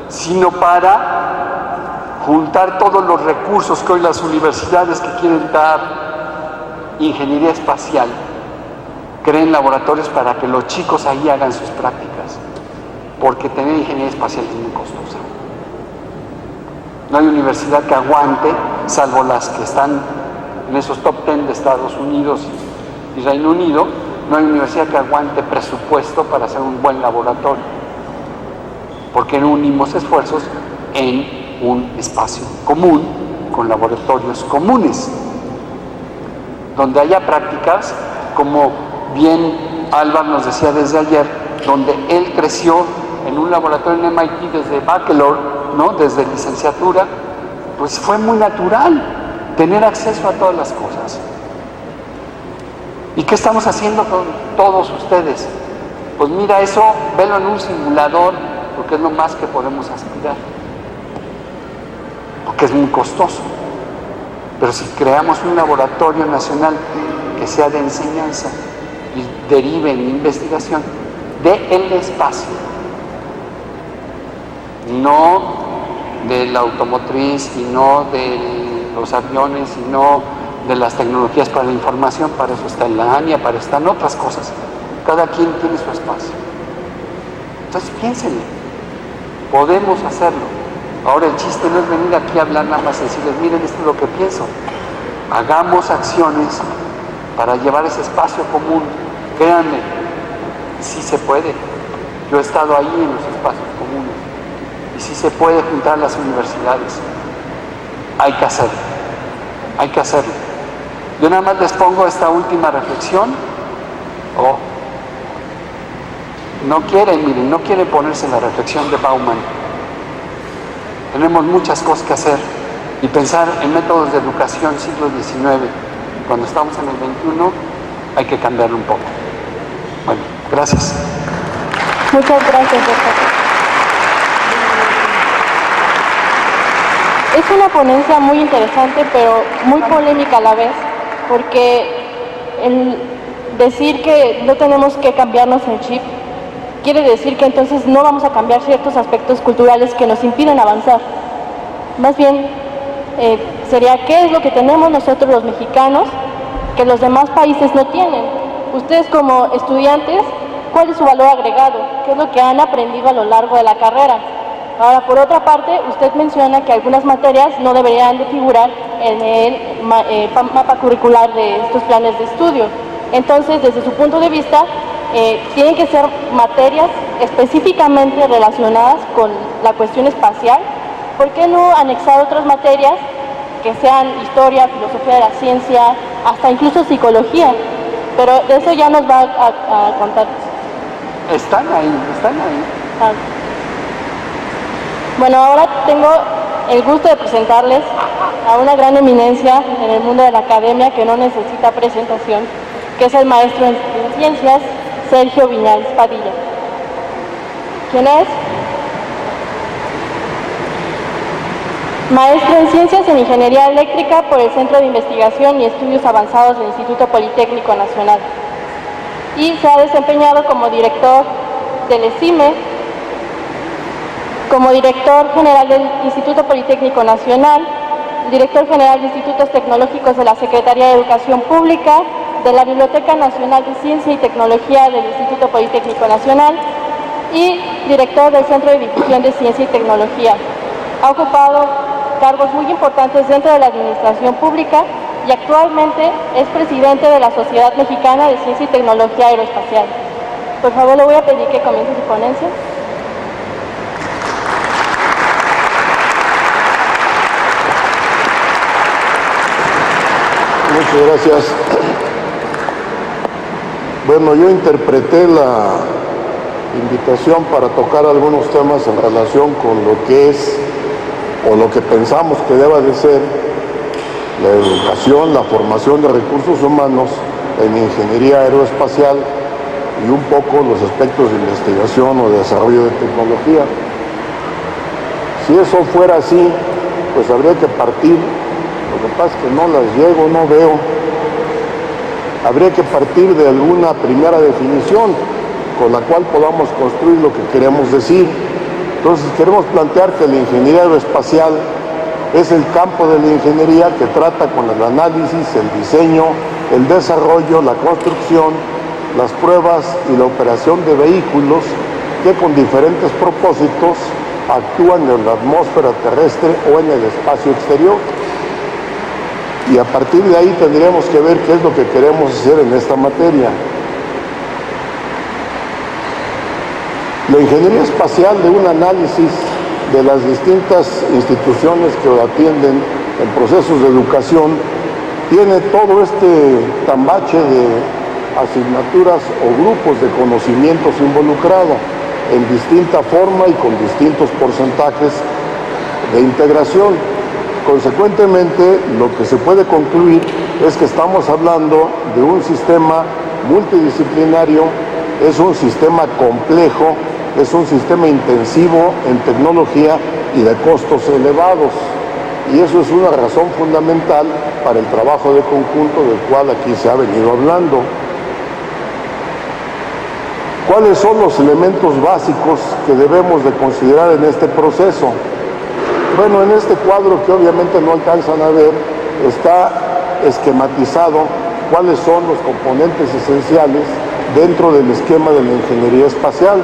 sino para juntar todos los recursos que hoy las universidades que quieren dar ingeniería espacial creen laboratorios para que los chicos ahí hagan sus prácticas, porque tener ingeniería espacial es muy costosa. No hay universidad que aguante, salvo las que están en esos top 10 de Estados Unidos y Reino Unido, no hay universidad que aguante presupuesto para hacer un buen laboratorio, porque no unimos esfuerzos en un espacio común, con laboratorios comunes, donde haya prácticas, como bien Álvaro nos decía desde ayer, donde él creció en un laboratorio en MIT desde bachelor, ¿no? Desde licenciatura, pues fue muy natural tener acceso a todas las cosas. ¿Y qué estamos haciendo con todos ustedes? Pues mira, eso, velo en un simulador, porque es lo más que podemos aspirar, porque es muy costoso. Pero si creamos un laboratorio nacional que sea de enseñanza y derive en investigación del espacio, no de la automotriz y no de los aviones y no de las tecnologías para la información, para eso está en la ANIA, para eso están otras cosas. Cada quien tiene su espacio. Entonces piénsenlo, podemos hacerlo. Ahora el chiste no es venir aquí a hablar nada más y decirles, miren, esto es lo que pienso. Hagamos acciones para llevar ese espacio común. Créanme, sí se puede. Yo he estado ahí en los espacios comunes y sí se puede juntar las universidades. Hay que hacerlo, hay que hacerlo. Yo nada más les pongo esta última reflexión. No quieren, miren, no quieren ponerse la reflexión de Bauman. Tenemos muchas cosas que hacer y pensar en métodos de educación siglo XIX. Cuando estamos en el XXI hay que cambiarlo un poco. Bueno, gracias. Muchas gracias, doctor. Es una ponencia muy interesante, pero muy polémica a la vez, porque el decir que no tenemos que cambiarnos el chip quiere decir que entonces no vamos a cambiar ciertos aspectos culturales que nos impiden avanzar. Más bien, sería qué es lo que tenemos nosotros los mexicanos que los demás países no tienen. Ustedes como estudiantes, ¿cuál es su valor agregado? ¿Qué es lo que han aprendido a lo largo de la carrera? Ahora, por otra parte, usted menciona que algunas materias no deberían de figurar en el mapa curricular de estos planes de estudio. Entonces, desde su punto de vista, tienen que ser materias específicamente relacionadas con la cuestión espacial. ¿Por qué no anexar otras materias que sean historia, filosofía de la ciencia, hasta incluso psicología? Pero de eso ya nos va a contar. Están ahí. Ah. Bueno, ahora tengo el gusto de presentarles a una gran eminencia en el mundo de la academia que no necesita presentación, que es el maestro en ciencias, Sergio Viñales Padilla. ¿Quién es? Maestro en Ciencias en Ingeniería Eléctrica por el Centro de Investigación y Estudios Avanzados del Instituto Politécnico Nacional. Y se ha desempeñado como director del ESIME, como director general del Instituto Politécnico Nacional, director general de Institutos Tecnológicos de la Secretaría de Educación Pública, de la Biblioteca Nacional de Ciencia y Tecnología del Instituto Politécnico Nacional, y director del Centro de Difusión de Ciencia y Tecnología. Ha ocupado cargos muy importantes dentro de la administración pública y actualmente es presidente de la Sociedad Mexicana de Ciencia y Tecnología Aeroespacial. Por favor, le voy a pedir que comience su ponencia. Muchas gracias. Bueno, yo interpreté la invitación para tocar algunos temas en relación con lo que es o lo que pensamos que deba de ser la educación, la formación de recursos humanos en ingeniería aeroespacial y un poco los aspectos de investigación o de desarrollo de tecnología. Si eso fuera así, pues habría que partir, lo que pasa es que no las llego, no veo, habría que partir de alguna primera definición con la cual podamos construir lo que queremos decir. Entonces queremos plantear que la ingeniería aeroespacial es el campo de la ingeniería que trata con el análisis, el diseño, el desarrollo, la construcción, las pruebas y la operación de vehículos que con diferentes propósitos actúan en la atmósfera terrestre o en el espacio exterior. Y a partir de ahí tendríamos que ver qué es lo que queremos hacer en esta materia. La ingeniería espacial, de un análisis de las distintas instituciones que atienden en procesos de educación, tiene todo este tambache de asignaturas o grupos de conocimientos involucrados en distinta forma y con distintos porcentajes de integración. Consecuentemente, lo que se puede concluir es que estamos hablando de un sistema multidisciplinario, es un sistema complejo, es un sistema intensivo en tecnología y de costos elevados. Y eso es una razón fundamental para el trabajo de conjunto del cual aquí se ha venido hablando. ¿Cuáles son los elementos básicos que debemos de considerar en este proceso? Bueno, en este cuadro, que obviamente no alcanzan a ver, está esquematizado cuáles son los componentes esenciales dentro del esquema de la ingeniería espacial.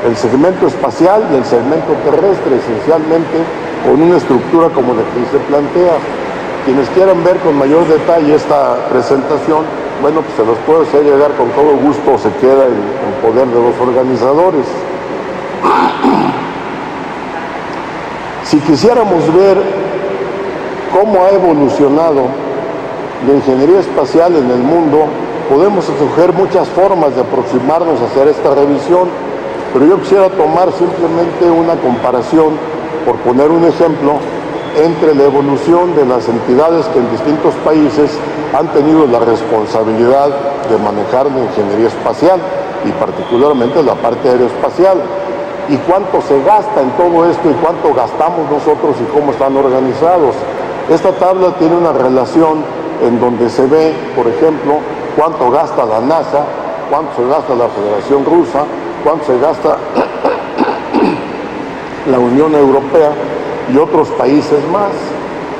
El segmento espacial y el segmento terrestre, esencialmente, con una estructura como la que se plantea. Quienes quieran ver con mayor detalle esta presentación, bueno, pues se los puedo hacer llegar con todo gusto, se queda en poder de los organizadores. Si quisiéramos ver cómo ha evolucionado la ingeniería espacial en el mundo, podemos escoger muchas formas de aproximarnos a hacer esta revisión, pero yo quisiera tomar simplemente una comparación, por poner un ejemplo, entre la evolución de las entidades que en distintos países han tenido la responsabilidad de manejar la ingeniería espacial y particularmente la parte aeroespacial, y cuánto se gasta en todo esto y cuánto gastamos nosotros y cómo están organizados. Esta tabla tiene una relación en donde se ve, por ejemplo, cuánto gasta la NASA, cuánto se gasta la Federación Rusa, cuánto se gasta la Unión Europea y otros países más.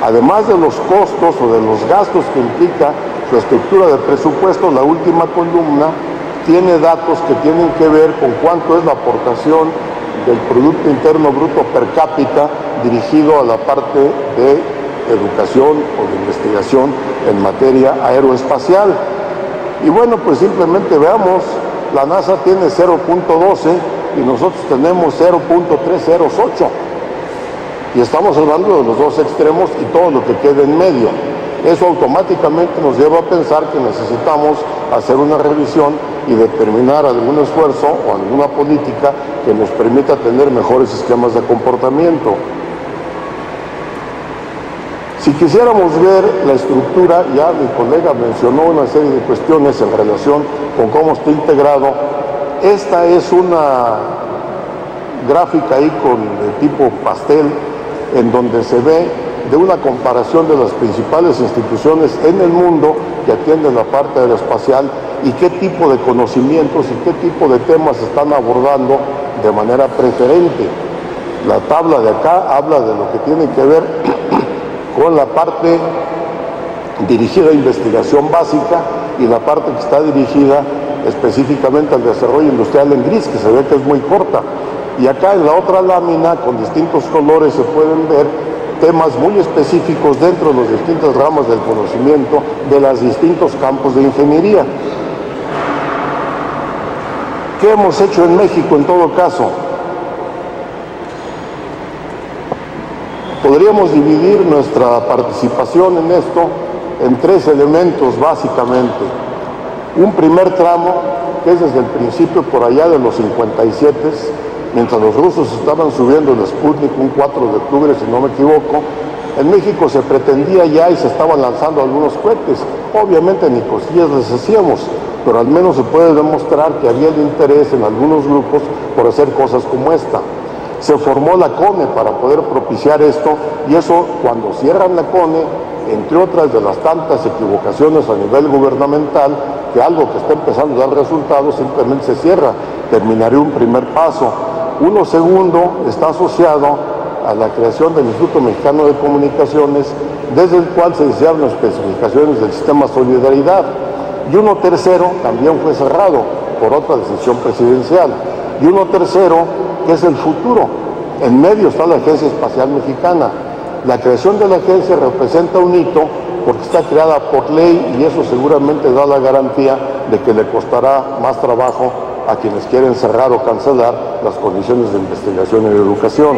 Además de los costos o de los gastos que implica su estructura de presupuesto, la última columna tiene datos que tienen que ver con cuánto es la aportación del Producto Interno Bruto per cápita dirigido a la parte de educación o de investigación en materia aeroespacial. Y bueno, pues simplemente veamos, la NASA tiene 0.12 y nosotros tenemos 0.308. Y estamos hablando de los dos extremos y todo lo que queda en medio. Eso automáticamente nos lleva a pensar que necesitamos hacer una revisión y determinar algún esfuerzo o alguna política que nos permita tener mejores esquemas de comportamiento. Si quisiéramos ver la estructura, ya mi colega mencionó una serie de cuestiones en relación con cómo está integrado. Esta es una gráfica ahí de tipo pastel, en donde se ve de una comparación de las principales instituciones en el mundo que atienden la parte aeroespacial y qué tipo de conocimientos y qué tipo de temas están abordando de manera preferente. La tabla de acá habla de lo que tiene que ver con la parte dirigida a investigación básica y la parte que está dirigida específicamente al desarrollo industrial en gris, que se ve que es muy corta. Y acá en la otra lámina, con distintos colores, se pueden ver temas muy específicos dentro de las distintas ramas del conocimiento de los distintos campos de ingeniería. ¿Qué hemos hecho en México en todo caso? Podríamos dividir nuestra participación en esto en 3 elementos básicamente. Un primer tramo, que es desde el principio por allá de los 57, mientras los rusos estaban subiendo el Sputnik un 4 de octubre, si no me equivoco, en México se pretendía ya y se estaban lanzando algunos cohetes. Obviamente ni cosquillas les hacíamos, pero al menos se puede demostrar que había el interés en algunos grupos por hacer cosas como esta. Se formó la CONE para poder propiciar esto, y eso, cuando cierran la CONE, entre otras de las tantas equivocaciones a nivel gubernamental, que algo que está empezando a dar resultados simplemente se cierra. Terminaré un primer paso. Uno segundo está asociado a la creación del Instituto Mexicano de Comunicaciones, desde el cual se diseñaron las especificaciones del sistema Solidaridad. Y uno tercero también fue cerrado por otra decisión presidencial. Y uno tercero, que es el futuro. En medio está la Agencia Espacial Mexicana. La creación de la agencia representa un hito porque está creada por ley, y eso seguramente da la garantía de que le costará más trabajo a quienes quieren cerrar o cancelar las condiciones de investigación y de educación.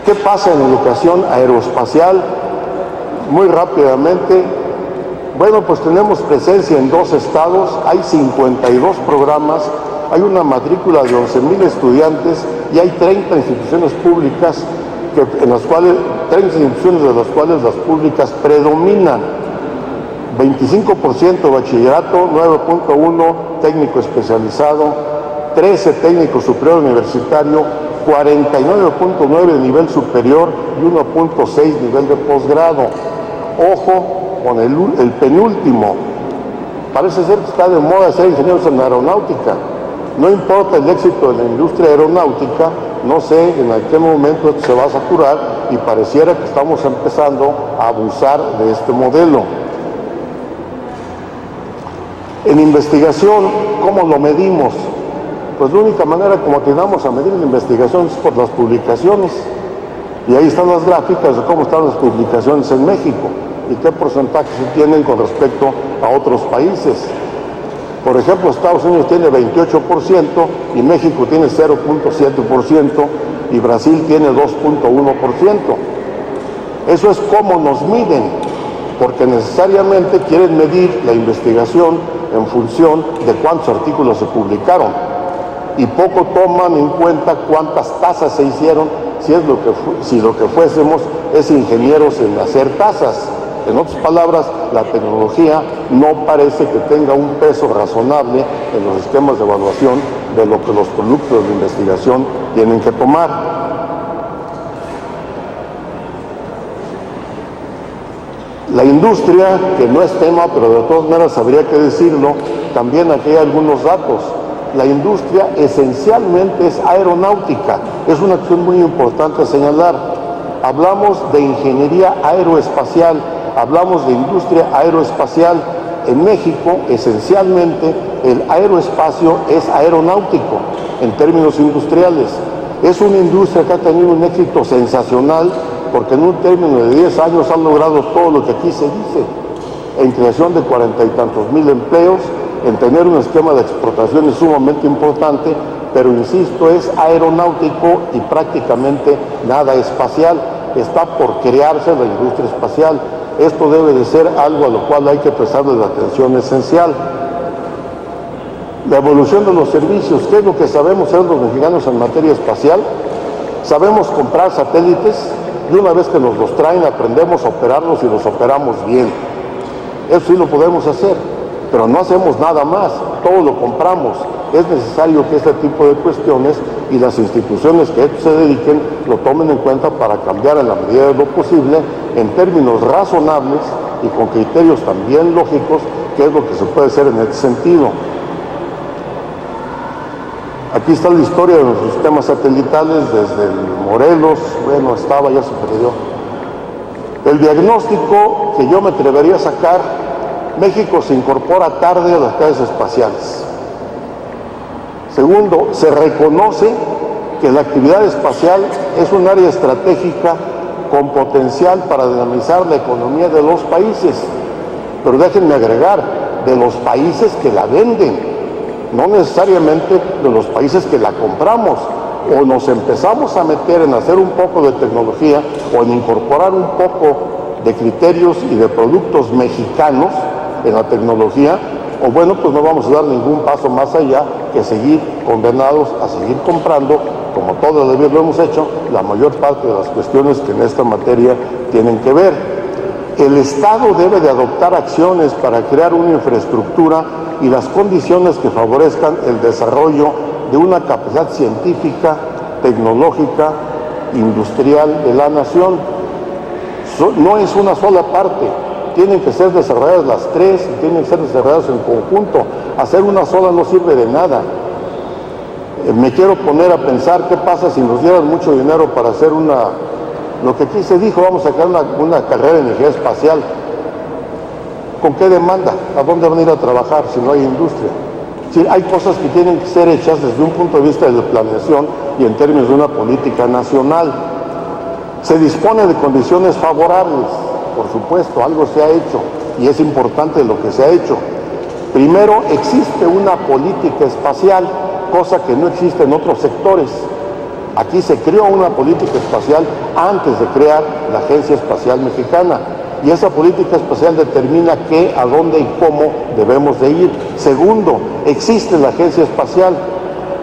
¿Qué pasa en educación aeroespacial? Muy rápidamente, bueno, pues tenemos presencia en 2 estados, hay 52 programas, hay una matrícula de 11,000 estudiantes y hay 30 instituciones públicas, en las cuales, 30 instituciones de las cuales las públicas predominan. 25% bachillerato, 9.1 técnico especializado, 13 técnico superior universitario, 49.9 de nivel superior y 1.6 nivel de posgrado. Ojo con el penúltimo. Parece ser que está de moda ser ingenieros en aeronáutica. No importa el éxito de la industria aeronáutica, no sé en qué momento esto se va a saturar, y pareciera que estamos empezando a abusar de este modelo. En investigación, ¿cómo lo medimos? Pues la única manera como atinamos a medir la investigación es por las publicaciones. Y ahí están las gráficas de cómo están las publicaciones en México y qué porcentaje se tienen con respecto a otros países. Por ejemplo, Estados Unidos tiene 28% y México tiene 0.7% y Brasil tiene 2.1%. Eso es cómo nos miden, porque necesariamente quieren medir la investigación en función de cuántos artículos se publicaron y poco toman en cuenta cuántas tasas se hicieron, si lo que fuésemos es ingenieros en hacer tasas. En otras palabras, la tecnología no parece que tenga un peso razonable en los sistemas de evaluación de lo que los productos de investigación tienen que tomar. La industria, que no es tema, pero de todas maneras habría que decirlo, también aquí hay algunos datos. La industria esencialmente es aeronáutica. Es una cuestión muy importante señalar. Hablamos de ingeniería aeroespacial, hablamos de industria aeroespacial. En México, esencialmente, el aeroespacio es aeronáutico en términos industriales. Es una industria que ha tenido un éxito sensacional porque en un término de 10 años han logrado todo lo que aquí se dice, en creación de 40 y tantos mil empleos, en tener un esquema de exportaciones sumamente importante, pero insisto, es aeronáutico y prácticamente nada espacial. Está por crearse la industria espacial. Esto debe de ser algo a lo cual hay que prestarle la atención esencial. La evolución de los servicios. ¿Qué es lo que sabemos ser los mexicanos en materia espacial? Sabemos comprar satélites y una vez que nos los traen aprendemos a operarlos y los operamos bien. Eso sí lo podemos hacer, pero no hacemos nada más, todo lo compramos. Es necesario que este tipo de cuestiones y las instituciones que a esto se dediquen lo tomen en cuenta para cambiar en la medida de lo posible, en términos razonables y con criterios también lógicos, qué es lo que se puede hacer en este sentido. Aquí está la historia de los sistemas satelitales desde el Morelos, bueno, estaba, ya se perdió. El diagnóstico que yo me atrevería a sacar México se incorpora tarde a las clases espaciales. Segundo, se reconoce que la actividad espacial es un área estratégica con potencial para dinamizar la economía de los países. Pero déjenme agregar, de los países que la venden, no necesariamente de los países que la compramos. O nos empezamos a meter en hacer un poco de tecnología o en incorporar un poco de criterios y de productos mexicanos en la tecnología, o bueno, pues no vamos a dar ningún paso más allá que seguir condenados a seguir comprando, como todos lo hemos hecho, la mayor parte de las cuestiones que en esta materia tienen que ver. El Estado debe de adoptar acciones para crear una infraestructura y las condiciones que favorezcan el desarrollo de una capacidad científica, tecnológica, industrial de la nación. No es una sola parte, tienen que ser desarrolladas las tres y tienen que ser desarrolladas en conjunto. Hacer una sola no sirve de nada. Me quiero poner a pensar qué pasa si nos dieran mucho dinero para hacer lo que aquí se dijo, vamos a sacar una carrera de energía espacial. ¿Con qué demanda? ¿A dónde van a ir a trabajar si no hay industria? Sí, hay cosas que tienen que ser hechas desde un punto de vista de planeación y en términos de una política nacional. Se dispone de condiciones favorables, por supuesto, algo se ha hecho y es importante lo que se ha hecho. Primero, existe una política espacial, cosa que no existe en otros sectores. Aquí se creó una política espacial antes de crear la Agencia Espacial Mexicana. Y esa política espacial determina qué, a dónde y cómo debemos de ir. Segundo, existe la Agencia Espacial,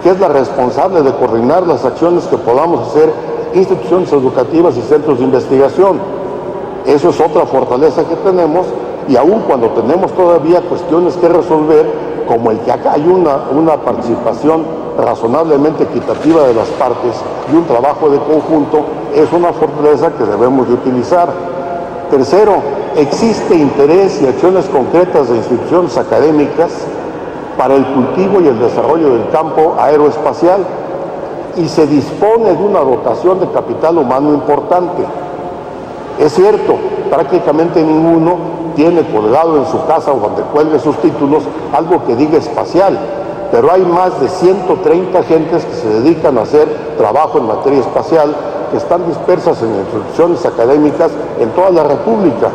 que es la responsable de coordinar las acciones que podamos hacer instituciones educativas y centros de investigación. Eso es otra fortaleza que tenemos, y aun cuando tenemos todavía cuestiones que resolver, como el que acá hay una participación razonablemente equitativa de las partes y un trabajo de conjunto, es una fortaleza que debemos de utilizar. Tercero, existe interés y acciones concretas de instituciones académicas para el cultivo y el desarrollo del campo aeroespacial y se dispone de una dotación de capital humano importante. Es cierto, prácticamente ninguno tiene colgado en su casa o donde cuelgue sus títulos algo que diga espacial, pero hay más de 130 gentes que se dedican a hacer trabajo en materia espacial, que están dispersas en instituciones académicas en toda la República.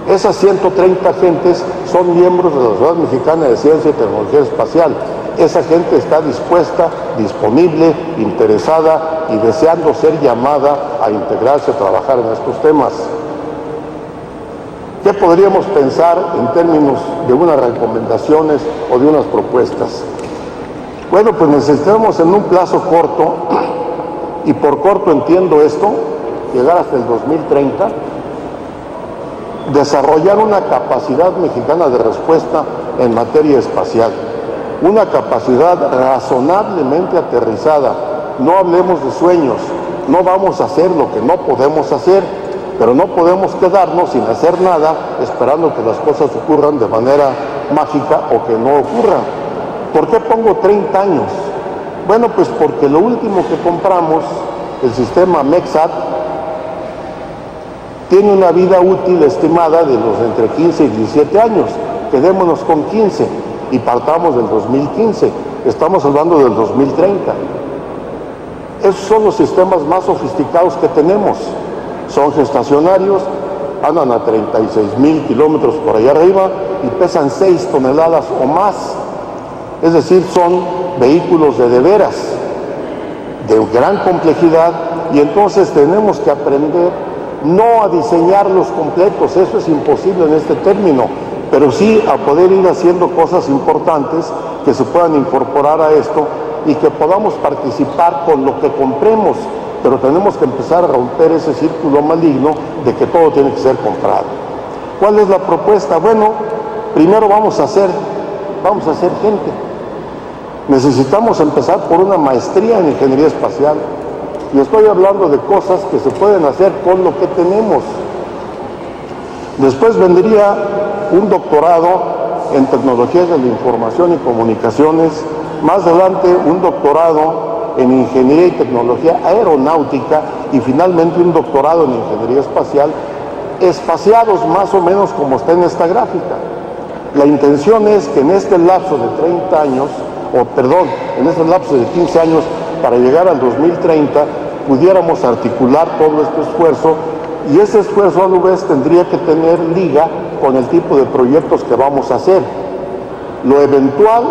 Esas 130 gentes son miembros de la Sociedad Mexicana de Ciencia y Tecnología Espacial. Esa gente está dispuesta, disponible, interesada y deseando ser llamada a integrarse a trabajar en estos temas. ¿Qué podríamos pensar en términos de unas recomendaciones o de unas propuestas? Bueno, pues necesitamos en un plazo corto, y por corto entiendo esto, llegar hasta el 2030, desarrollar una capacidad mexicana de respuesta en materia espacial, una capacidad razonablemente aterrizada. No hablemos de sueños, no vamos a hacer lo que no podemos hacer, pero no podemos quedarnos sin hacer nada esperando que las cosas ocurran de manera mágica o que no ocurran. ¿Por qué pongo 30 años? Bueno, pues porque lo último que compramos, el sistema MEXAT, tiene una vida útil estimada de los entre 15 y 17 años. Quedémonos con 15 y partamos del 2015. Estamos hablando del 2030. Esos son los sistemas más sofisticados que tenemos. Son gestacionarios, andan a 36,000 kilómetros por allá arriba y pesan 6 toneladas o más. Es decir, son vehículos de veras, de gran complejidad, y entonces tenemos que aprender no a diseñarlos completos, eso es imposible en este término, pero sí a poder ir haciendo cosas importantes que se puedan incorporar a esto y que podamos participar con lo que compremos, pero tenemos que empezar a romper ese círculo maligno de que todo tiene que ser comprado. ¿Cuál es la propuesta? Bueno, primero vamos a hacer gente. Necesitamos empezar por una maestría en ingeniería espacial. Y estoy hablando de cosas que se pueden hacer con lo que tenemos. Después vendría un doctorado en tecnologías de la información y comunicaciones. Más adelante un doctorado en ingeniería y tecnología aeronáutica. Y finalmente un doctorado en ingeniería espacial espaciados más o menos como está en esta gráfica. La intención es que en este lapso de 30 años, en este lapso de 15 años, para llegar al 2030, pudiéramos articular todo este esfuerzo, y ese esfuerzo a su vez tendría que tener liga con el tipo de proyectos que vamos a hacer. Lo eventual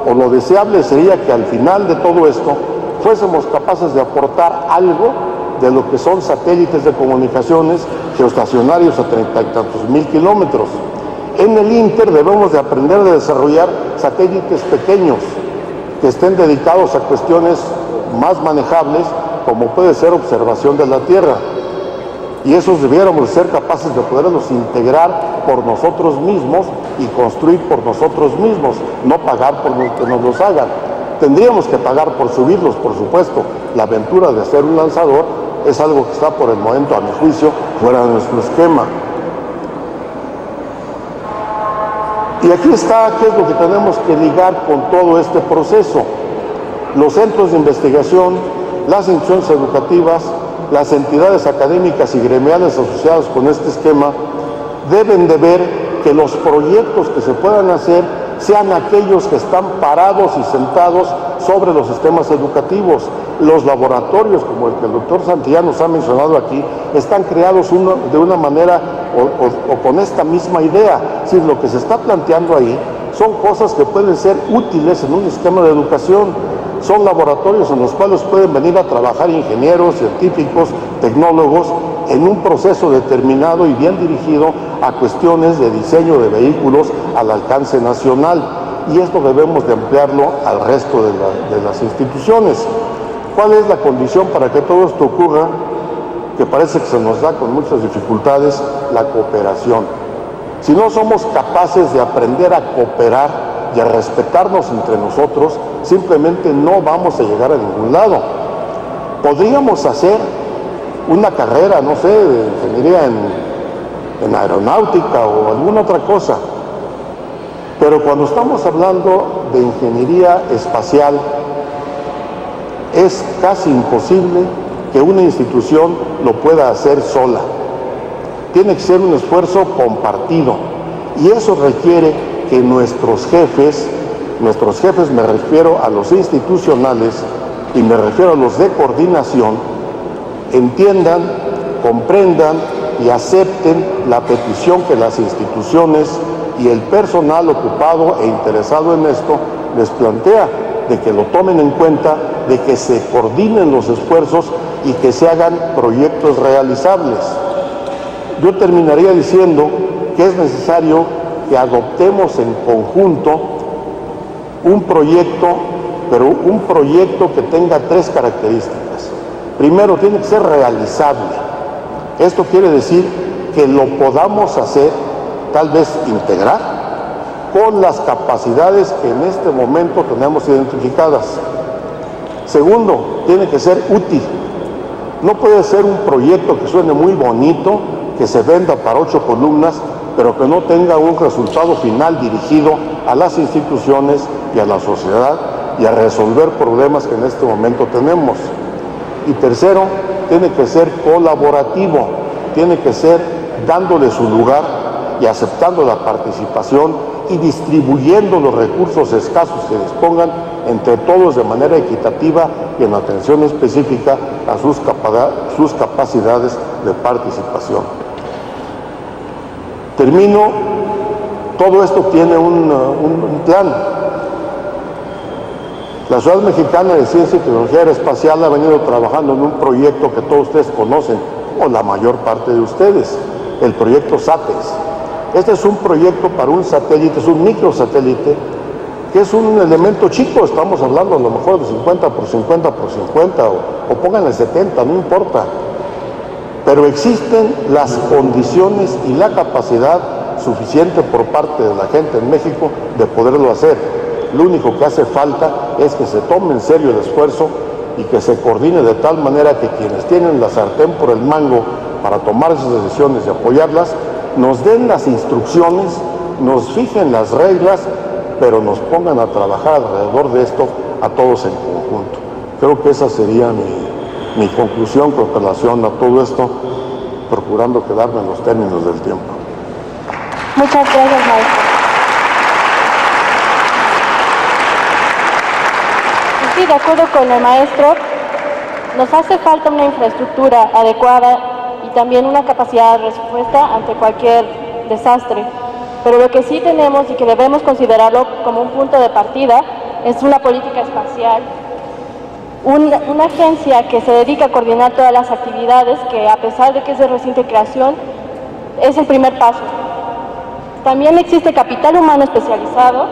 o lo deseable sería que al final de todo esto fuésemos capaces de aportar algo de lo que son satélites de comunicaciones geoestacionarios a 30 y tantos mil kilómetros. En el Inter debemos de aprender a desarrollar satélites pequeños que estén dedicados a cuestiones más manejables, como puede ser observación de la Tierra. Y esos debiéramos ser capaces de poderlos integrar por nosotros mismos y construir por nosotros mismos, no pagar por que nos los hagan. Tendríamos que pagar por subirlos, por supuesto. La aventura de hacer un lanzador es algo que está por el momento, a mi juicio, fuera de nuestro esquema. Y aquí está qué es lo que tenemos que ligar con todo este proceso. Los centros de investigación, las instituciones educativas, las entidades académicas y gremiales asociadas con este esquema deben de ver que los proyectos que se puedan hacer sean aquellos que están parados y sentados sobre los sistemas educativos. Los laboratorios, como el que el doctor Santillán nos ha mencionado aquí, están creados de una manera o con esta misma idea. Es decir, lo que se está planteando ahí son cosas que pueden ser útiles en un esquema de educación. Son laboratorios en los cuales pueden venir a trabajar ingenieros, científicos, tecnólogos, en un proceso determinado y bien dirigido a cuestiones de diseño de vehículos al alcance nacional. Y esto debemos de ampliarlo al resto de las instituciones. ¿Cuál es la condición para que todo esto ocurra? Que parece que se nos da con muchas dificultades: la cooperación. Si no somos capaces de aprender a cooperar y a respetarnos entre nosotros, simplemente no vamos a llegar a ningún lado. Podríamos hacer una carrera, no sé, de ingeniería en aeronáutica o alguna otra cosa, pero cuando estamos hablando de ingeniería espacial, es casi imposible que una institución lo pueda hacer sola. Tiene que ser un esfuerzo compartido, y eso requiere que nuestros jefes me refiero a los institucionales y me refiero a los de coordinación, entiendan, comprendan y acepten la petición que las instituciones y el personal ocupado e interesado en esto les plantea, de que lo tomen en cuenta, de que se coordinen los esfuerzos y que se hagan proyectos realizables. Yo terminaría diciendo que es necesario que adoptemos en conjunto un proyecto, pero un proyecto que tenga tres características. Primero, tiene que ser realizable. Esto quiere decir que lo podamos hacer, tal vez integrar, con las capacidades que en este momento tenemos identificadas. Segundo, tiene que ser útil. No puede ser un proyecto que suene muy bonito, que se venda para 8 columnas, pero que no tenga un resultado final dirigido a las instituciones y a la sociedad y a resolver problemas que en este momento tenemos. Y tercero, tiene que ser colaborativo, tiene que ser dándole su lugar y aceptando la participación y distribuyendo los recursos escasos que dispongan entre todos de manera equitativa y en atención específica a sus capacidades de participación. Termino. Todo esto tiene un plan. La Sociedad Mexicana de Ciencia y Tecnología Aeroespacial ha venido trabajando en un proyecto que todos ustedes conocen, o la mayor parte de ustedes, el proyecto SATES. Este es un proyecto para un satélite, es un microsatélite, que es un elemento chico, estamos hablando a lo mejor de 50 por 50 por 50, o pónganle 70, no importa. Pero existen las condiciones y la capacidad suficiente por parte de la gente en México de poderlo hacer. Lo único que hace falta es que se tome en serio el esfuerzo y que se coordine de tal manera que quienes tienen la sartén por el mango para tomar esas decisiones y apoyarlas, nos den las instrucciones, nos fijen las reglas, pero nos pongan a trabajar alrededor de esto a todos en conjunto. Creo que esa sería mi conclusión con relación a todo esto. procurando quedarme en los términos del tiempo. Muchas gracias, maestro. Sí, de acuerdo con el maestro, nos hace falta una infraestructura adecuada y también una capacidad de respuesta ante cualquier desastre. Pero lo que sí tenemos y que debemos considerarlo como un punto de partida es una política espacial, una agencia que se dedica a coordinar todas las actividades, que a pesar de que es de reciente creación, es el primer paso. También existe capital humano especializado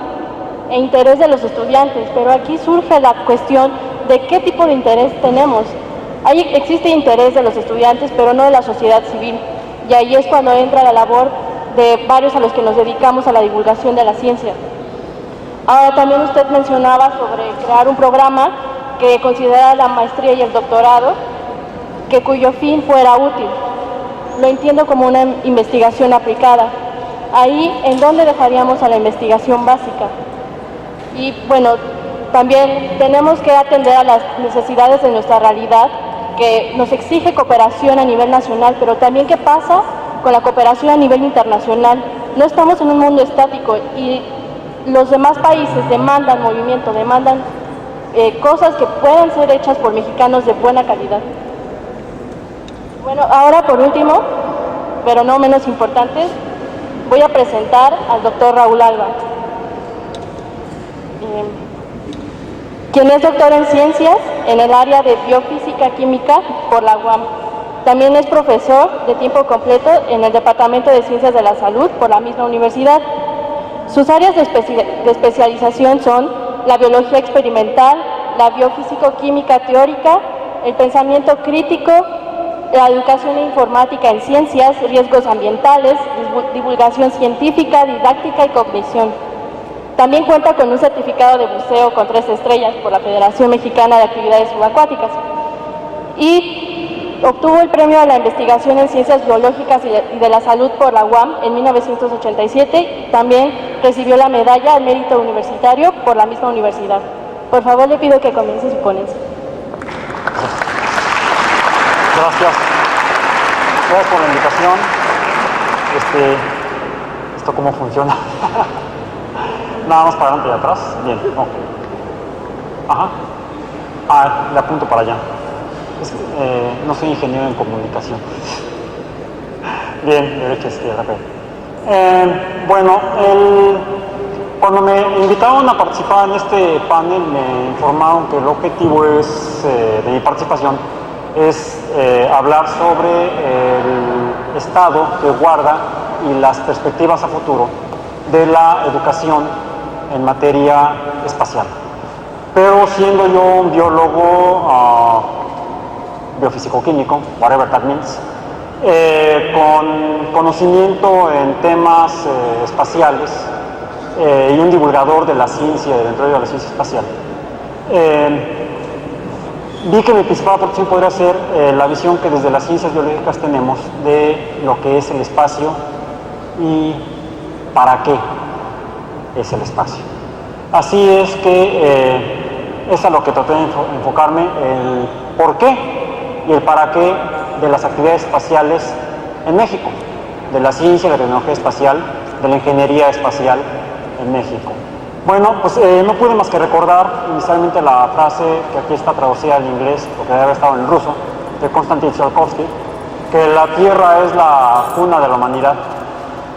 e interés de los estudiantes, pero aquí surge la cuestión de qué tipo de interés tenemos. Ahí existe interés de los estudiantes, pero no de la sociedad civil, y ahí es cuando entra la labor de varios a los que nos dedicamos a la divulgación de la ciencia. Ahora, también usted mencionaba sobre crear un programa que considera la maestría y el doctorado, cuyo fin fuera útil. Lo entiendo como una investigación aplicada. Ahí, ¿en dónde dejaríamos a la investigación básica? Y bueno, también tenemos que atender a las necesidades de nuestra realidad, que nos exige cooperación a nivel nacional, pero también qué pasa con la cooperación a nivel internacional. No estamos en un mundo estático y los demás países demandan movimiento, demandan cosas que puedan ser hechas por mexicanos de buena calidad. Bueno, ahora por último, pero no menos importante, voy a presentar al doctor Raúl Alba, quien es doctor en ciencias en el área de biofísica química por la UAM. También es profesor de tiempo completo en el Departamento de Ciencias de la Salud por la misma universidad. Sus áreas de especialización son la biología experimental, la biofísico-química teórica, el pensamiento crítico, la educación e informática en ciencias, riesgos ambientales, divulgación científica, didáctica y cognición. También cuenta con un certificado de buceo con 3 estrellas por la Federación Mexicana de Actividades Subacuáticas. Y obtuvo el premio a la investigación en ciencias biológicas y de la salud por la UAM en 1987. Y también recibió la medalla al mérito universitario por la misma universidad. Por favor, le pido que comience su ponencia. Gracias. Gracias por la invitación. ¿Esto cómo funciona? Nada más para adelante y atrás. Bien, ok. Ajá. Le apunto para allá. No soy ingeniero en comunicación. Bien, derecha, izquierda. Bueno, cuando me invitaron a participar en este panel, me informaron que el objetivo de mi participación es hablar sobre el estado que guarda y las perspectivas a futuro de la educación en materia espacial. Pero siendo yo un biólogo biofísico-químico, whatever that means, con conocimiento en temas espaciales y un divulgador de la ciencia, dentro de la ciencia espacial, vi que mi principal aportación podría ser la visión que desde las ciencias biológicas tenemos de lo que es el espacio y para qué es el espacio. Así es que es a lo que traté de enfocarme, el por qué y el para qué de las actividades espaciales en México, de la ciencia y la tecnología espacial, de la ingeniería espacial en México. Bueno, pues no pude más que recordar inicialmente la frase que aquí está traducida al inglés, porque debe haber estado en ruso, de Konstantin Tsiolkovsky, que la Tierra es la cuna de la humanidad,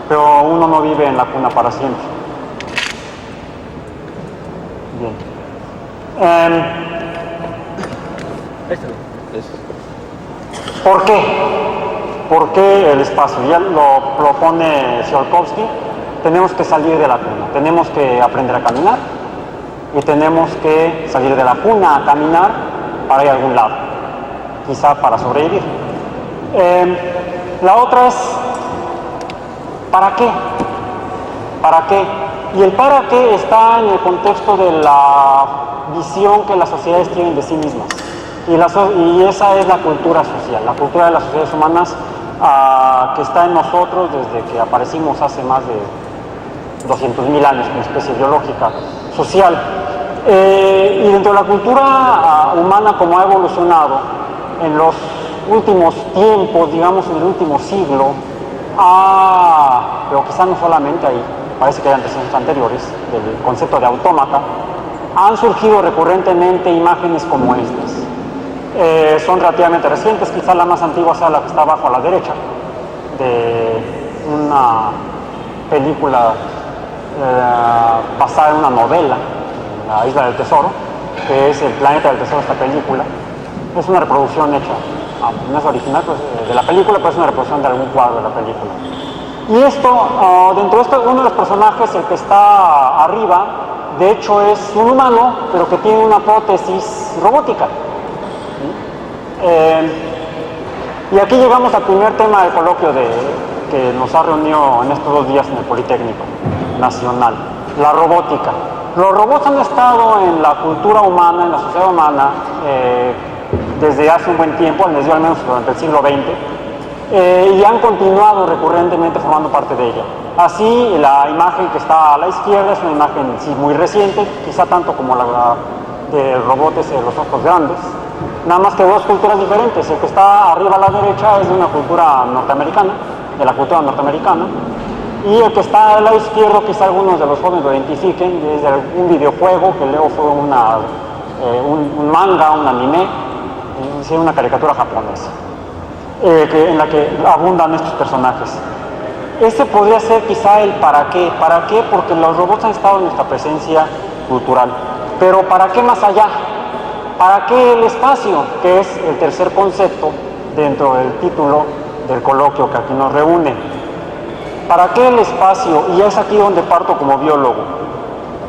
pero uno no vive en la cuna para siempre. Bien. ¿Por qué? ¿Por qué el espacio? Ya lo propone Tsiolkovsky. Tenemos que salir de la cuna, tenemos que aprender a caminar y tenemos que salir de la cuna a caminar para ir a algún lado, quizá para sobrevivir. La otra es, ¿para qué? ¿Para qué? Y el para qué está en el contexto de la visión que las sociedades tienen de sí mismas. Y esa es la cultura social, la cultura de las sociedades humanas que está en nosotros desde que aparecimos hace más de 200.000 años como especie biológica, social. Y dentro de la cultura humana, como ha evolucionado en los últimos tiempos, digamos en el último siglo, pero quizá no solamente ahí, parece que hay antecedentes anteriores, del concepto de autómata, han surgido recurrentemente imágenes como estas. Son relativamente recientes, quizá la más antigua sea la que está abajo a la derecha, de una película basada en una novela, La Isla del Tesoro, que es El Planeta del Tesoro, esta película. Es una reproducción hecha, no es original pues, de la película, pero es una reproducción de algún cuadro de la película. Y esto, dentro de esto, uno de los personajes, el que está arriba, de hecho es un humano, pero que tiene una prótesis robótica. Y aquí llegamos al primer tema del coloquio que nos ha reunido en estos 2 días en el Politécnico Nacional, la robótica. Los robots han estado en la cultura humana, en la sociedad humana, desde hace un buen tiempo, desde al menos durante el siglo XX, y han continuado recurrentemente formando parte de ella. Así, la imagen que está a la izquierda es una imagen sí, muy reciente, quizá tanto como la del robot de los ojos grandes, nada más que 2 culturas diferentes. El que está arriba a la derecha es de una cultura norteamericana, de la cultura norteamericana, y el que está al lado izquierdo, quizá algunos de los jóvenes lo identifiquen, es un videojuego que luego fue un manga, un anime, una caricatura japonesa, en la que abundan estos personajes. Ese podría ser quizá el para qué. ¿Para qué? Porque los robots han estado en nuestra presencia cultural. Pero ¿para qué más allá? ¿Para qué el espacio? Que es el tercer concepto dentro del título del coloquio que aquí nos reúne. ¿Para qué el espacio? Y es aquí donde parto como biólogo.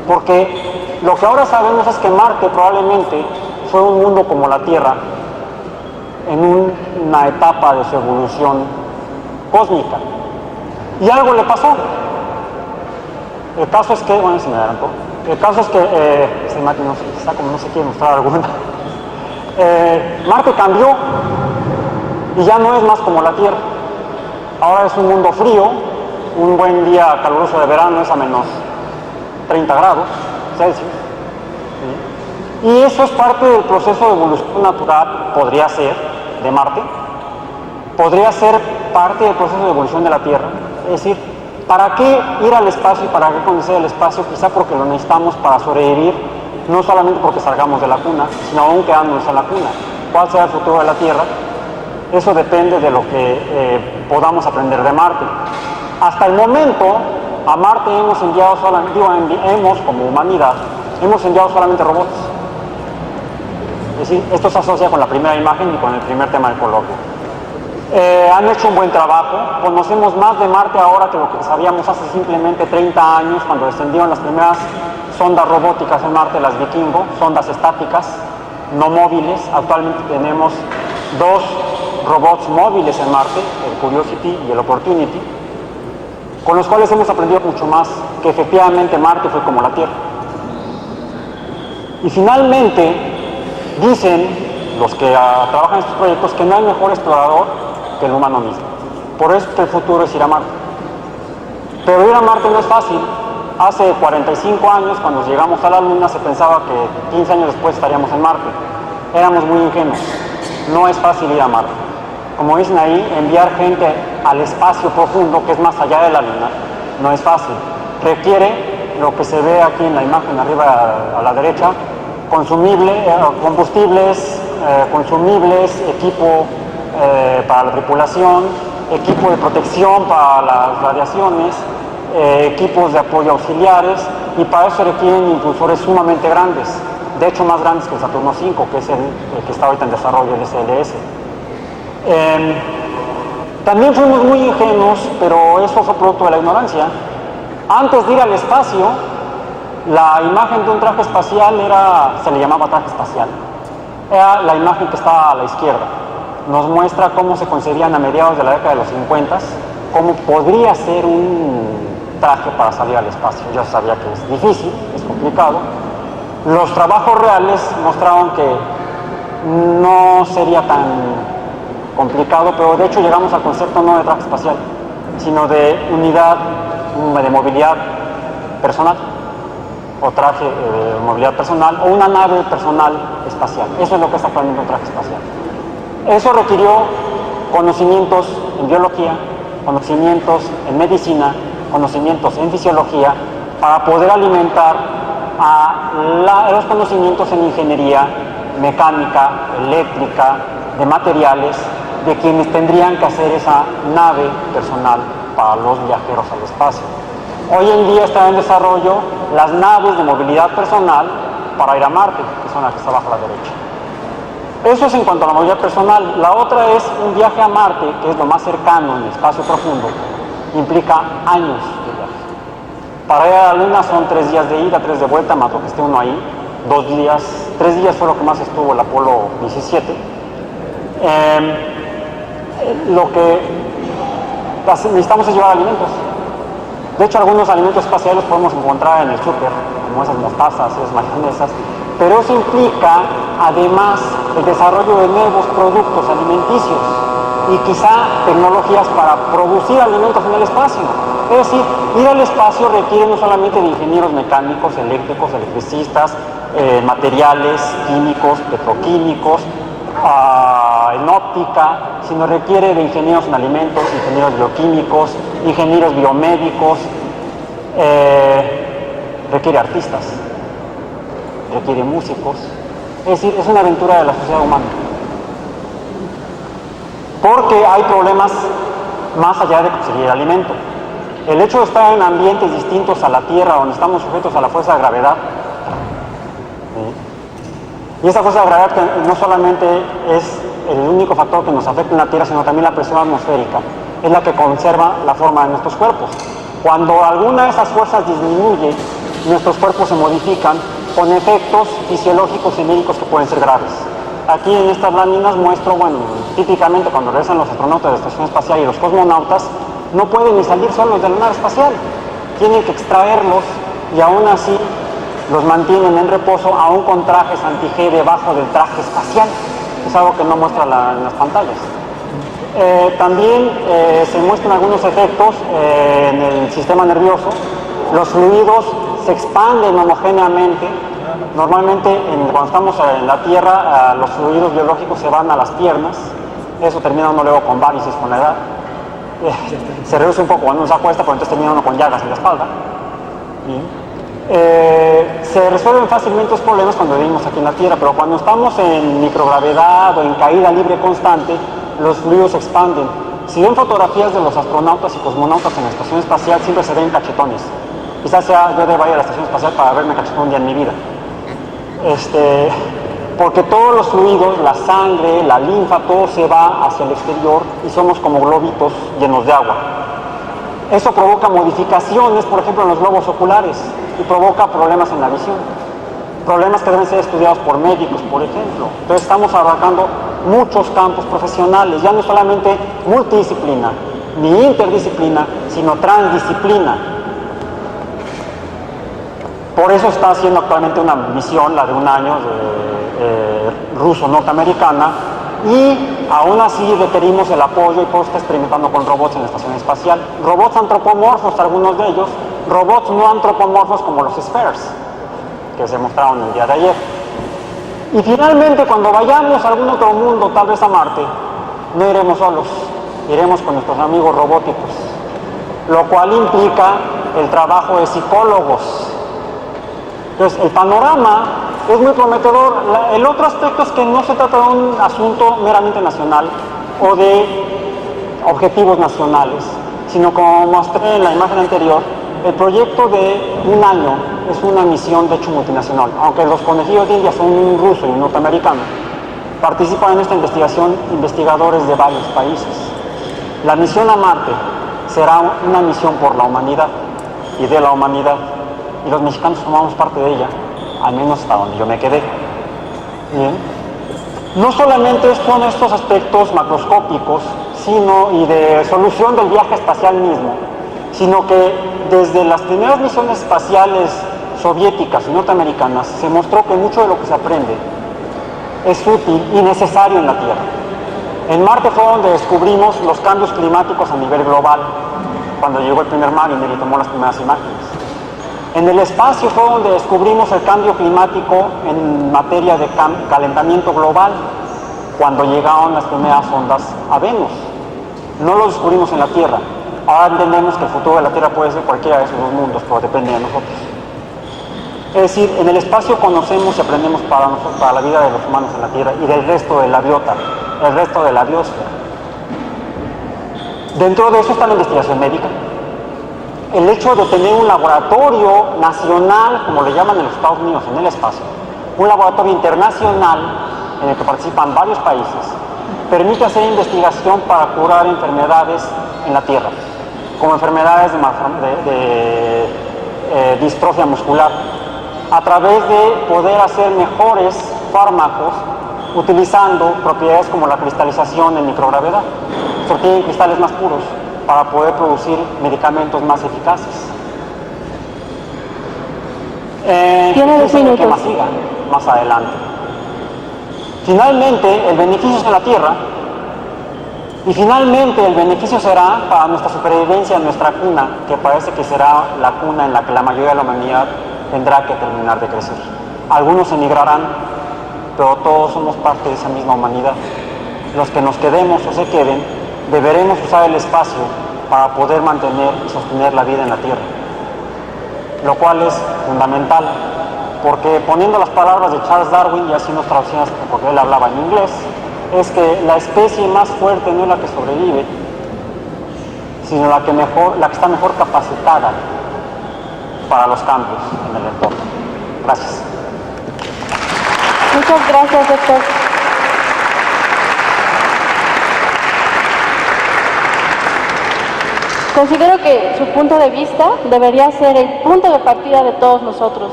Porque lo que ahora sabemos es que Marte probablemente fue un mundo como la Tierra en una etapa de su evolución cósmica. Y algo le pasó. El caso es que, bueno, se me adelantó. El caso es que, no se quiere mostrar alguna. Marte cambió y ya no es más como la Tierra. Ahora es un mundo frío, un buen día caluroso de verano es a menos 30 grados Celsius. ¿Sí? Y eso es parte del proceso de evolución natural, podría ser, de Marte. Podría ser parte del proceso de evolución de la Tierra. Es decir, ¿para qué ir al espacio y para qué conocer el espacio? Quizá porque lo necesitamos para sobrevivir, no solamente porque salgamos de la cuna, sino aún quedándonos en la cuna. ¿Cuál será el futuro de la Tierra? Eso depende de lo que podamos aprender de Marte. Hasta el momento, a Marte hemos enviado solamente, como humanidad, hemos enviado solamente robots. Es decir, esto se asocia con la primera imagen y con el primer tema del coloquio. Han hecho un buen trabajo, conocemos más de Marte ahora que lo que sabíamos hace simplemente 30 años cuando descendieron las primeras sondas robóticas en Marte, las Vikingo, sondas estáticas, no móviles. Actualmente tenemos 2 robots móviles en Marte, el Curiosity y el Opportunity, con los cuales hemos aprendido mucho más, que efectivamente Marte fue como la Tierra. Y finalmente, dicen los que trabajan en estos proyectos que no hay mejor explorador que el humano mismo. Por eso el futuro es ir a Marte. Pero ir a Marte no es fácil. Hace 45 años, cuando llegamos a la Luna, se pensaba que 15 años después estaríamos en Marte. Éramos muy ingenuos. No es fácil ir a Marte. Como dicen ahí, enviar gente al espacio profundo, que es más allá de la Luna, no es fácil. Requiere lo que se ve aquí en la imagen arriba a la derecha, combustibles, consumibles, equipo para la tripulación, equipo de protección para las radiaciones, equipos de apoyo auxiliares, y para eso requieren impulsores sumamente grandes, de hecho más grandes que el Saturno V, que es el que está ahorita en desarrollo, el SLS. También fuimos muy ingenuos, pero eso fue producto de la ignorancia. Antes de ir al espacio, la imagen de un traje espacial se le llamaba traje espacial. Era la imagen que está a la izquierda. Nos muestra cómo se concebían a mediados de la década de los 50, cómo podría ser un traje para salir al espacio. Ya sabía que es difícil, es complicado. Los trabajos reales mostraron que no sería tan complicado, pero de hecho llegamos al concepto no de traje espacial, sino de unidad de movilidad personal, o traje de movilidad personal, o una nave personal espacial. Eso es lo que es actualmente un traje espacial. Eso requirió conocimientos en biología, conocimientos en medicina, conocimientos en fisiología, para poder alimentar a los conocimientos en ingeniería mecánica, eléctrica, de materiales, de quienes tendrían que hacer esa nave personal para los viajeros al espacio. Hoy en día están en desarrollo las naves de movilidad personal para ir a Marte, que son las que está abajo a la derecha. Eso es en cuanto a la movilidad personal. La otra es un viaje a Marte, que es lo más cercano en el espacio profundo, implica años de viaje. Para ir a la Luna son 3 días de ida, 3 de vuelta, más lo que esté uno ahí. 2 días, 3 días fue lo que más estuvo el Apolo 17. Lo que necesitamos es llevar alimentos. De hecho, algunos alimentos espaciales podemos encontrar en el súper, como esas mostazas, esas mayonesas, pero eso implica además el desarrollo de nuevos productos alimenticios y quizá tecnologías para producir alimentos en el espacio. Es decir, ir al espacio requiere no solamente de ingenieros mecánicos, eléctricos, electricistas, materiales, químicos, petroquímicos, en óptica, sino requiere de ingenieros en alimentos, ingenieros bioquímicos, ingenieros biomédicos, requiere artistas, requiere músicos. Es decir, es una aventura de la sociedad humana. Porque hay problemas más allá de conseguir alimento. El hecho de estar en ambientes distintos a la Tierra, donde estamos sujetos a la fuerza de gravedad, y esa fuerza de gravedad que no solamente es el único factor que nos afecta en la Tierra, sino también la presión atmosférica, es la que conserva la forma de nuestros cuerpos. Cuando alguna de esas fuerzas disminuye, nuestros cuerpos se modifican con efectos fisiológicos y médicos que pueden ser graves. Aquí en estas láminas muestro, bueno, típicamente cuando regresan los astronautas de la Estación Espacial y los cosmonautas, no pueden ni salir solos de la nave espacial. Tienen que extraerlos y aún así los mantienen en reposo, aún con trajes anti-G debajo del traje espacial. Es algo que no muestra en las pantallas. También se muestran algunos efectos en el sistema nervioso. Los fluidos se expanden homogéneamente. Normalmente cuando estamos en la Tierra, los fluidos biológicos se van a las piernas. Eso termina uno luego con varices con la edad. Se reduce un poco cuando uno se acuesta, pero entonces termina uno con llagas en la espalda. Se resuelven fácilmente los problemas cuando vivimos aquí en la Tierra, pero cuando estamos en microgravedad o en caída libre constante, los fluidos se expanden. Si ven fotografías de los astronautas y cosmonautas en la Estación Espacial, siempre se ven cachetones. Quizás sea yo deba ir a la Estación Espacial para verme cachetón un día en mi vida. Porque todos los fluidos, la sangre, la linfa, todo se va hacia el exterior y somos como globitos llenos de agua. Eso provoca modificaciones, por ejemplo, en los globos oculares y provoca problemas en la visión. Problemas que deben ser estudiados por médicos, por ejemplo. Entonces estamos abarcando muchos campos profesionales, ya no solamente multidisciplina, ni interdisciplina, sino transdisciplina. Por eso está haciendo actualmente una misión, la de un año, ruso-norteamericana, y aún así requerimos el apoyo y por eso está experimentando con robots en la estación espacial. Robots antropomorfos, algunos de ellos, robots no antropomorfos como los Spheres, que se mostraron el día de ayer. Y finalmente, cuando vayamos a algún otro mundo, tal vez a Marte, no iremos solos, iremos con nuestros amigos robóticos, lo cual implica el trabajo de psicólogos. Entonces, el panorama es muy prometedor. El otro aspecto es que no se trata de un asunto meramente nacional o de objetivos nacionales, sino como mostré en la imagen anterior, el proyecto de un año es una misión de hecho multinacional. Aunque los conejillos de India son un ruso y un norteamericano, participan en esta investigación investigadores de varios países. La misión a Marte será una misión por la humanidad y de la humanidad, y los mexicanos formamos parte de ella, al menos hasta donde yo me quedé. Bien. No solamente son estos aspectos macroscópicos, sino y de solución del viaje espacial mismo, sino que desde las primeras misiones espaciales soviéticas y norteamericanas se mostró que mucho de lo que se aprende es útil y necesario en la Tierra. En Marte fue donde descubrimos los cambios climáticos a nivel global, cuando llegó el primer Mariner y tomó las primeras imágenes. En el espacio fue donde descubrimos el cambio climático en materia de calentamiento global, cuando llegaron las primeras ondas a Venus. No lo descubrimos en la Tierra. Ahora entendemos que el futuro de la Tierra puede ser cualquiera de esos dos mundos, pero depende de nosotros. Es decir, en el espacio conocemos y aprendemos para la vida de los humanos en la Tierra y del resto de la biota, el resto de la biosfera. Dentro de eso está la investigación médica. El hecho de tener un laboratorio nacional, como le llaman en los Estados Unidos, en el espacio, un laboratorio internacional en el que participan varios países, permite hacer investigación para curar enfermedades en la Tierra, como enfermedades de distrofia muscular, a través de poder hacer mejores fármacos utilizando propiedades como la cristalización en microgravedad. Se obtienen cristales más puros para poder producir medicamentos más eficaces. Tiene 2 minutos. ¿Qué más siga más adelante? Finalmente, el beneficio es en la Tierra, y finalmente el beneficio será para nuestra supervivencia en nuestra cuna, que parece que será la cuna en la que la mayoría de la humanidad tendrá que terminar de crecer. Algunos emigrarán, pero todos somos parte de esa misma humanidad. Los que nos quedemos o se queden, deberemos usar el espacio para poder mantener y sostener la vida en la Tierra, lo cual es fundamental, porque poniendo las palabras de Charles Darwin, y así nos traducimos porque él hablaba en inglés, es que la especie más fuerte no es la que sobrevive, sino la que está mejor capacitada para los cambios en el entorno. Gracias. Muchas gracias, doctor. Considero que su punto de vista debería ser el punto de partida de todos nosotros.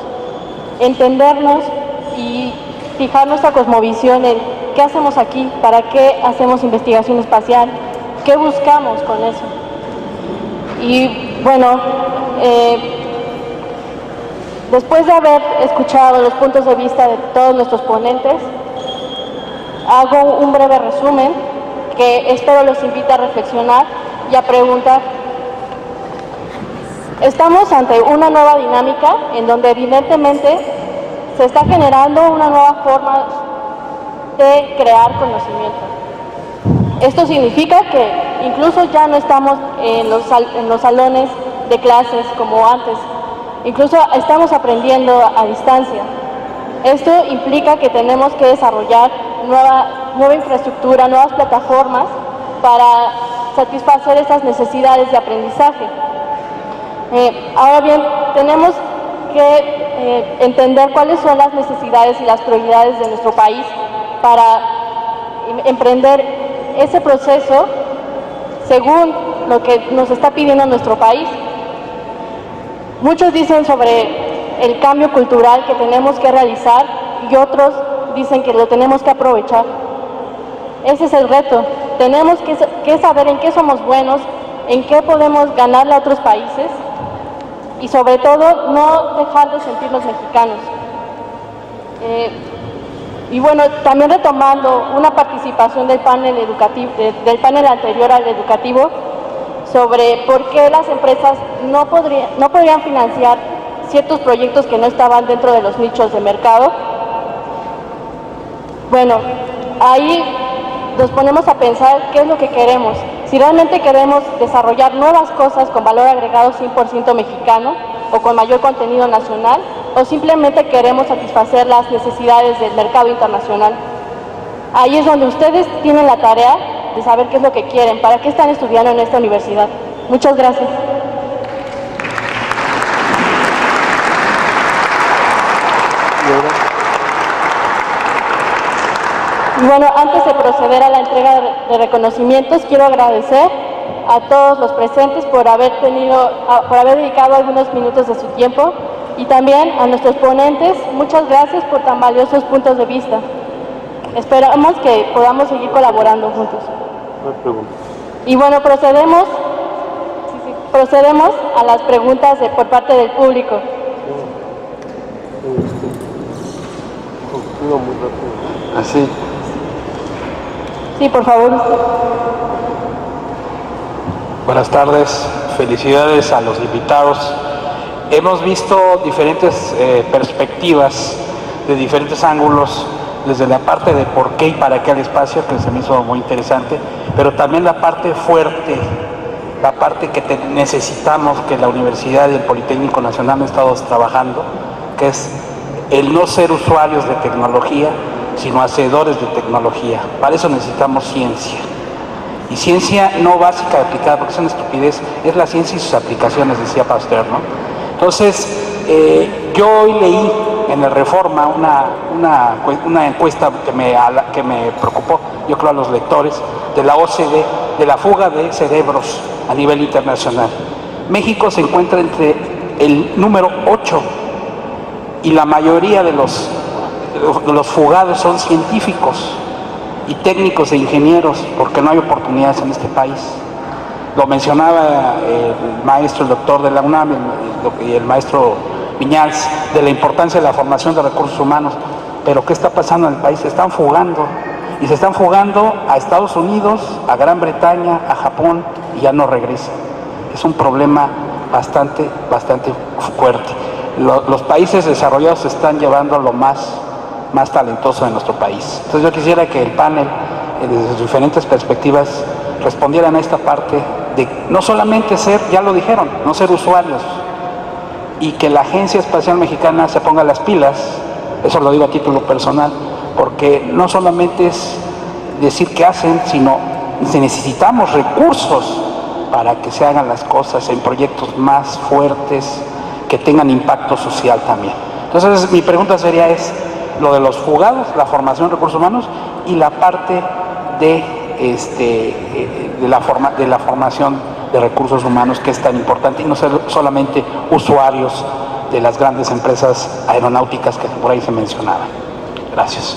Entendernos y fijar nuestra cosmovisión en qué hacemos aquí, para qué hacemos investigación espacial, qué buscamos con eso. Y bueno, después de haber escuchado los puntos de vista de todos nuestros ponentes, hago un breve resumen que espero los invite a reflexionar y a preguntar. Estamos ante una nueva dinámica en donde evidentemente se está generando una nueva forma de crear conocimiento. Esto significa que incluso ya no estamos en los salones de clases como antes, incluso estamos aprendiendo a distancia. Esto implica que tenemos que desarrollar nueva infraestructura, nuevas plataformas para satisfacer estas necesidades de aprendizaje. Ahora bien, tenemos que entender cuáles son las necesidades y las prioridades de nuestro país para emprender ese proceso según lo que nos está pidiendo nuestro país. Muchos dicen sobre el cambio cultural que tenemos que realizar y otros dicen que lo tenemos que aprovechar. Ese es el reto. Tenemos que saber en qué somos buenos, en qué podemos ganarle a otros países y sobre todo no dejar de sentirnos mexicanos. Y bueno, también retomando una participación del panel educativo, del panel anterior al educativo, sobre por qué las empresas no podrían financiar ciertos proyectos que no estaban dentro de los nichos de mercado. Bueno, ahí nos ponemos a pensar qué es lo que queremos. Si realmente queremos desarrollar nuevas cosas con valor agregado 100% mexicano o con mayor contenido nacional, o simplemente queremos satisfacer las necesidades del mercado internacional. Ahí es donde ustedes tienen la tarea de saber qué es lo que quieren, para qué están estudiando en esta universidad. Muchas gracias. Y bueno, antes de proceder a la entrega de reconocimientos, quiero agradecer a todos los presentes por haber dedicado algunos minutos de su tiempo, y también a nuestros ponentes. Muchas gracias por tan valiosos puntos de vista. Esperamos que podamos seguir colaborando juntos. Y bueno, procedemos a las preguntas por parte del público. Así. Sí, por favor. Buenas tardes, felicidades a los invitados. Hemos visto diferentes perspectivas de diferentes ángulos desde la parte de por qué y para qué el espacio, que se me hizo muy interesante, pero también la parte fuerte, la parte que necesitamos, que la Universidad y el Politécnico Nacional han estado trabajando, que es el no ser usuarios de tecnología, sino hacedores de tecnología. Para eso necesitamos ciencia. Y ciencia no básica de aplicada, porque es una estupidez, es la ciencia y sus aplicaciones, decía Pasteur, ¿no? Entonces, yo hoy leí en el Reforma una encuesta que me preocupó, yo creo a los lectores, de la OCDE, de la fuga de cerebros a nivel internacional. México se encuentra entre el número 8 y la mayoría de los fugados son científicos y técnicos e ingenieros, porque no hay oportunidades en este país. Lo mencionaba el maestro, el doctor de la UNAM y el maestro Viñals, de la importancia de la formación de recursos humanos. Pero ¿qué está pasando en el país? Se están fugando, y se están fugando a Estados Unidos, a Gran Bretaña, a Japón, y ya no regresan. Es un problema bastante fuerte. Los países desarrollados se están llevando lo más talentoso de nuestro país. Entonces yo quisiera que el panel, desde sus diferentes perspectivas, respondieran a esta parte de no solamente ser, ya lo dijeron, no ser usuarios, y que la Agencia Espacial Mexicana se ponga las pilas, eso lo digo a título personal, porque no solamente es decir qué hacen, sino necesitamos recursos para que se hagan las cosas en proyectos más fuertes, que tengan impacto social también. Entonces mi pregunta sería lo de los fugados, la formación de recursos humanos y la parte de la formación de recursos humanos, que es tan importante, y no ser solamente usuarios de las grandes empresas aeronáuticas que por ahí se mencionaban. Gracias.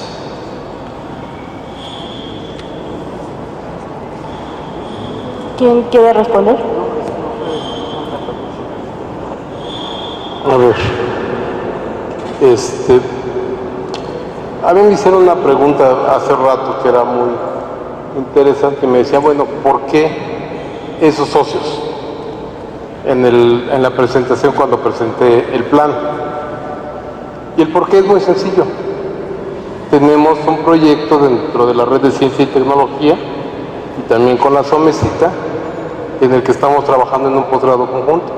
¿Quién quiere responder? A ver, a mí me hicieron una pregunta hace rato que era muy interesante, me decían, bueno, ¿por qué esos socios? En la presentación, cuando presenté el plan. Y el por qué es muy sencillo. Tenemos un proyecto dentro de la Red de Ciencia y Tecnología y también con la SOMECITA, en el que estamos trabajando en un posgrado conjunto.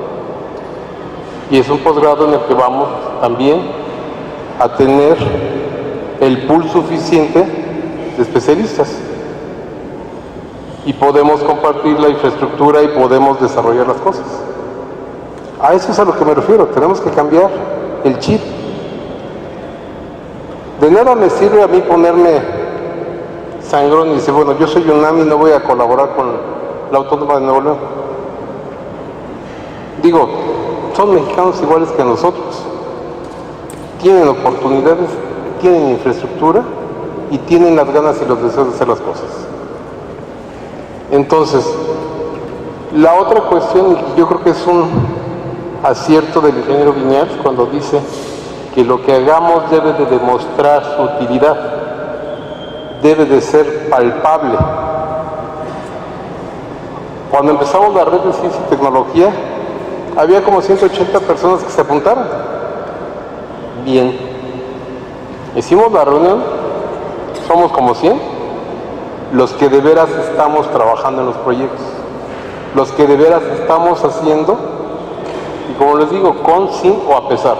Y es un posgrado en el que vamos también a tener el pool suficiente de especialistas. Y podemos compartir la infraestructura y podemos desarrollar las cosas. A eso es a lo que me refiero, tenemos que cambiar el chip. De nada me sirve a mí ponerme sangrón y decir, bueno, yo soy UNAM y no voy a colaborar con la Autónoma de Nuevo León. Digo, son mexicanos iguales que nosotros. Tienen oportunidades, tienen infraestructura y tienen las ganas y los deseos de hacer las cosas. Entonces, la otra cuestión, y yo creo que es un acierto del ingeniero Viñals cuando dice que lo que hagamos debe de demostrar su utilidad, debe de ser palpable. Cuando empezamos la Red de Ciencia y Tecnología, había como 180 personas que se apuntaron. Bien, hicimos la reunión, somos como 100, los que de veras estamos trabajando en los proyectos, los que de veras estamos haciendo, y como les digo, con, sin o a pesar.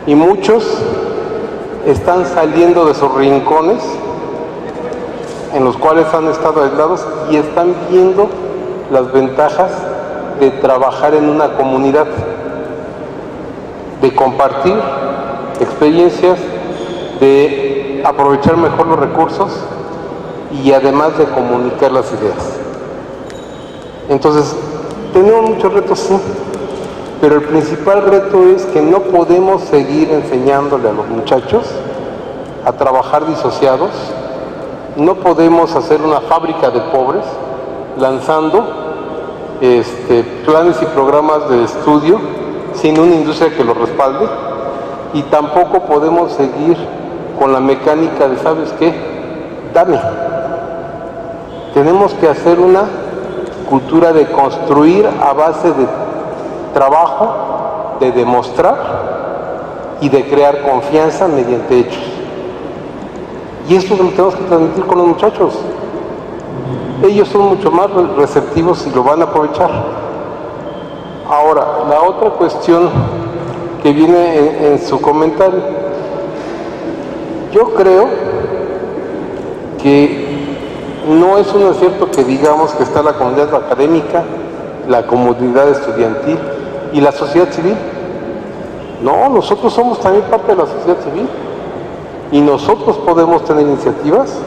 Y muchos están saliendo de sus rincones en los cuales han estado aislados y están viendo las ventajas de trabajar en una comunidad, de compartir experiencias, de aprovechar mejor los recursos y además de comunicar las ideas. Entonces, tenemos muchos retos, sí, pero el principal reto es que no podemos seguir enseñándole a los muchachos a trabajar disociados, no podemos hacer una fábrica de pobres lanzando planes y programas de estudio sin una industria que los respalde, y tampoco podemos seguir con la mecánica de, ¿sabes qué? Dame. Tenemos que hacer una cultura de construir a base de trabajo, de demostrar y de crear confianza mediante hechos. Y esto lo tenemos que transmitir con los muchachos. Ellos son mucho más receptivos y lo van a aprovechar. Ahora, la otra cuestión que viene en su comentario, yo creo que no es un acierto que digamos que está la comunidad académica, la comunidad estudiantil y la sociedad civil. No, nosotros somos también parte de la sociedad civil y nosotros podemos tener iniciativas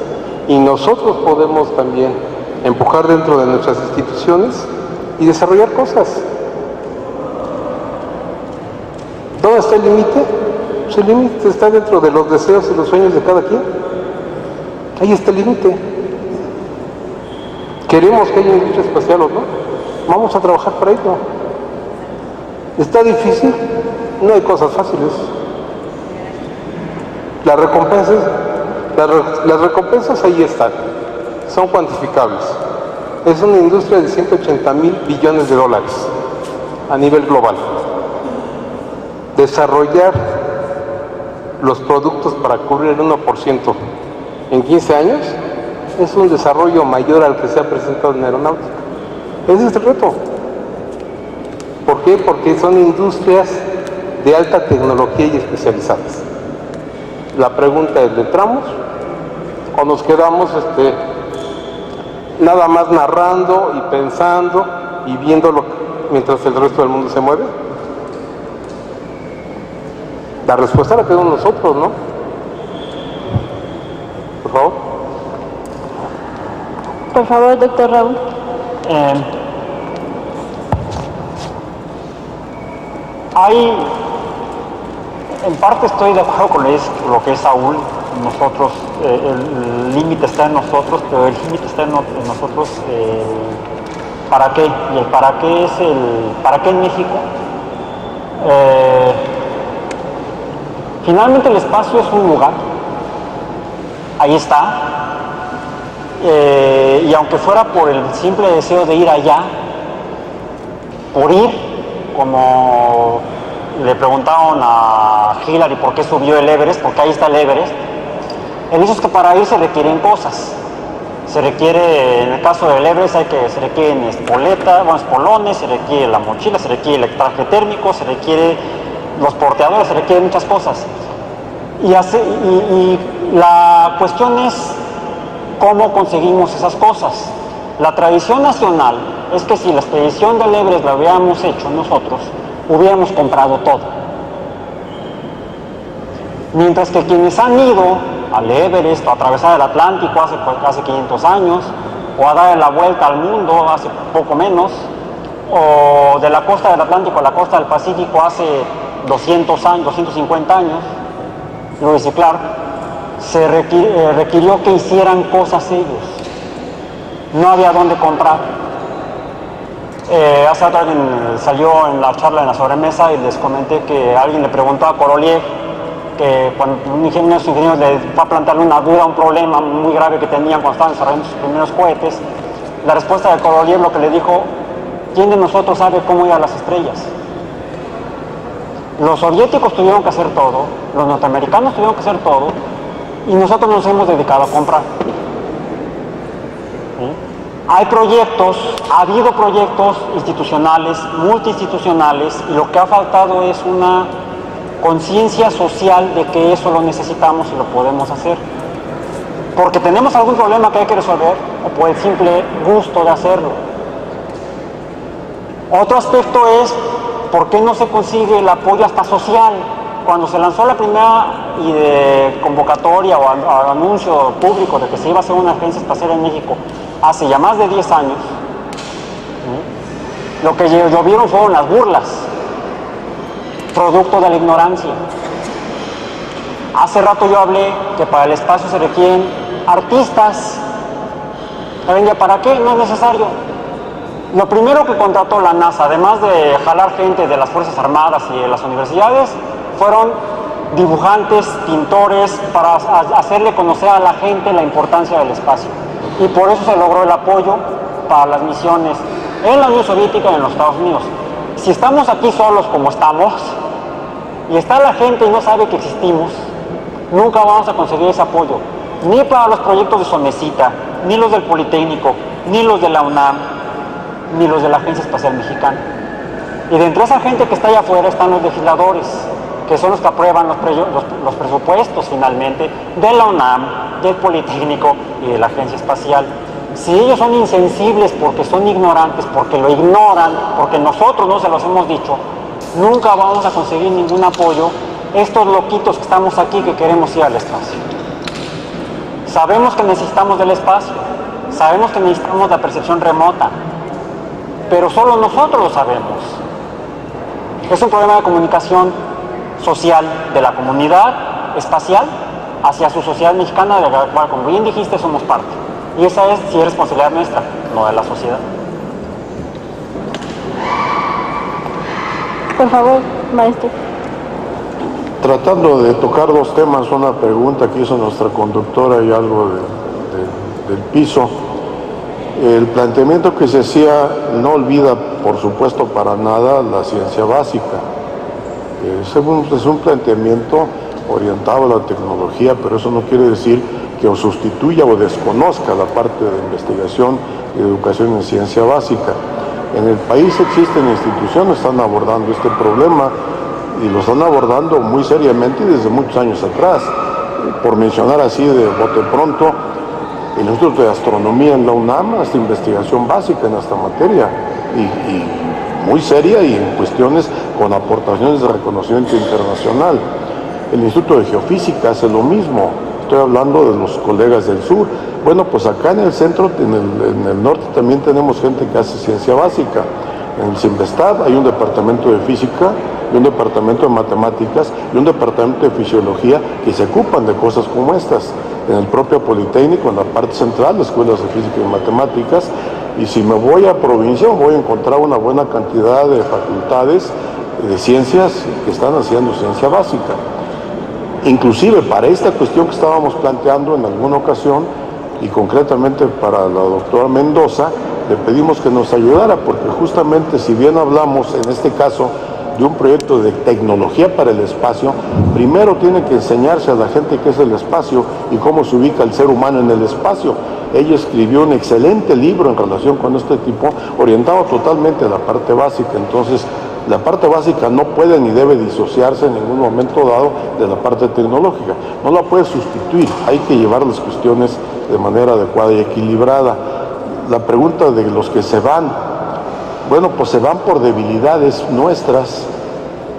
y nosotros podemos también empujar dentro de nuestras instituciones y desarrollar cosas. ¿Dónde está el límite? Pues el límite está dentro de los deseos y los sueños de cada quien. Ahí está el límite. Queremos que haya industria espacial o no. Vamos a trabajar para ello. ¿Está difícil? No hay cosas fáciles. Las recompensas ahí están. Son cuantificables. Es una industria de 180,000 billones de dólares a nivel global. Desarrollar los productos para cubrir el 1% en 15 años es un desarrollo mayor al que se ha presentado en aeronáutica. Ese es el reto. ¿Por qué? Porque son industrias de alta tecnología y especializadas. La pregunta es, ¿le entramos o nos quedamos nada más narrando y pensando y viendo mientras el resto del mundo se mueve? La respuesta la tenemos nosotros, ¿no? Por favor. Por favor, doctor Raúl. En parte estoy de acuerdo con lo que es Saúl. Nosotros, el límite está en nosotros, pero el límite está en nosotros. ¿Para qué? Y el para qué es ¿para qué en México? Finalmente el espacio es un lugar, ahí está, y aunque fuera por el simple deseo de ir allá, por ir, como le preguntaron a Hillary por qué subió el Everest, porque ahí está el Everest, el hecho es que para ir se requieren cosas. Se requiere, en el caso del Everest, se requieren espolones, se requiere la mochila, se requiere el traje térmico, se requiere los porteadores, se requieren muchas cosas. Y la cuestión es cómo conseguimos esas cosas. La tradición nacional es que si la expedición del Everest la hubiéramos hecho nosotros, hubiéramos comprado todo. Mientras que quienes han ido al Everest o a atravesar el Atlántico hace 500 años, o a dar la vuelta al mundo hace poco menos, o de la costa del Atlántico a la costa del Pacífico hace 200 años, 250 años, lo reciclar, se requirió que hicieran cosas ellos. No había dónde comprar. Hace rato alguien salió en la charla en la sobremesa y les comenté que alguien le preguntó a Korolev que cuando un ingeniero le fue a plantearle una duda, un problema muy grave que tenían cuando estaban desarrollando sus primeros cohetes, la respuesta de Korolev lo que le dijo: ¿quién de nosotros sabe cómo ir a las estrellas? Los soviéticos tuvieron que hacer todo, los norteamericanos tuvieron que hacer todo, y nosotros nos hemos dedicado a comprar. ¿Sí? Hay proyectos, ha habido proyectos institucionales, multiinstitucionales, y lo que ha faltado es una conciencia social de que eso lo necesitamos y lo podemos hacer. Porque tenemos algún problema que hay que resolver, o por el simple gusto de hacerlo. Otro aspecto es por qué no se consigue el apoyo hasta social. Cuando se lanzó la primera convocatoria o anuncio público de que se iba a hacer una agencia espacial en México hace ya más de 10 años, lo que llovieron fueron las burlas, producto de la ignorancia. Hace rato yo hablé que para el espacio se requieren artistas. ¿Para qué? No es necesario. Lo primero que contrató la NASA, además de jalar gente de las Fuerzas Armadas y de las universidades, fueron dibujantes, pintores, para hacerle conocer a la gente la importancia del espacio. Y por eso se logró el apoyo para las misiones en la Unión Soviética y en los Estados Unidos. Si estamos aquí solos como estamos, y está la gente y no sabe que existimos, nunca vamos a conseguir ese apoyo. ni para los proyectos de Sonecita, ni los del Politécnico, ni los de la UNAM, ni los de la Agencia Espacial Mexicana. Y de entre esa gente que está allá afuera están los legisladores, que son los que aprueban los presupuestos finalmente de la UNAM, del Politécnico y de la Agencia Espacial. Si ellos son insensibles porque son ignorantes, porque lo ignoran, porque nosotros no se los hemos dicho, nunca vamos a conseguir ningún apoyo, estos loquitos que estamos aquí que queremos ir al espacio. Sabemos que necesitamos del espacio, sabemos que necesitamos la percepción remota, pero solo nosotros lo sabemos. Es un problema de comunicación social de la comunidad espacial hacia su sociedad mexicana, de la cual, como bien dijiste, somos parte. Y esa es, sí, responsabilidad nuestra, no de la sociedad. Por favor, maestro. Tratando de tocar dos temas, una pregunta que hizo nuestra conductora y algo del piso. El planteamiento que se hacía no olvida, por supuesto, para nada la ciencia básica. Es un planteamiento orientado a la tecnología, pero eso no quiere decir que o sustituya o desconozca la parte de investigación y educación en ciencia básica. En el país existen instituciones que están abordando este problema y lo están abordando muy seriamente desde muchos años atrás. Por mencionar así de bote pronto, el Instituto de Astronomía en la UNAM hace investigación básica en esta materia y muy seria y en cuestiones con aportaciones de reconocimiento internacional. El Instituto de Geofísica hace lo mismo. Estoy hablando de los colegas del sur. Bueno, pues acá en el centro, en el norte también tenemos gente que hace ciencia básica. En el CIMBESTAB hay un departamento de física y un departamento de matemáticas y un departamento de fisiología que se ocupan de cosas como estas. En el propio Politécnico, en la parte central, las escuelas de física y matemáticas. Y si me voy a provincia, voy a encontrar una buena cantidad de facultades de ciencias que están haciendo ciencia básica. Inclusive para esta cuestión que estábamos planteando en alguna ocasión, y concretamente para la doctora Mendoza, le pedimos que nos ayudara, porque justamente si bien hablamos en este caso de un proyecto de tecnología para el espacio, primero tiene que enseñarse a la gente qué es el espacio y cómo se ubica el ser humano en el espacio. Ella escribió un excelente libro en relación con este tipo, orientado totalmente a la parte básica. Entonces, la parte básica no puede ni debe disociarse en ningún momento dado de la parte tecnológica. No la puede sustituir, hay que llevar las cuestiones de manera adecuada y equilibrada. La pregunta de los que se van, bueno, pues se van por debilidades nuestras.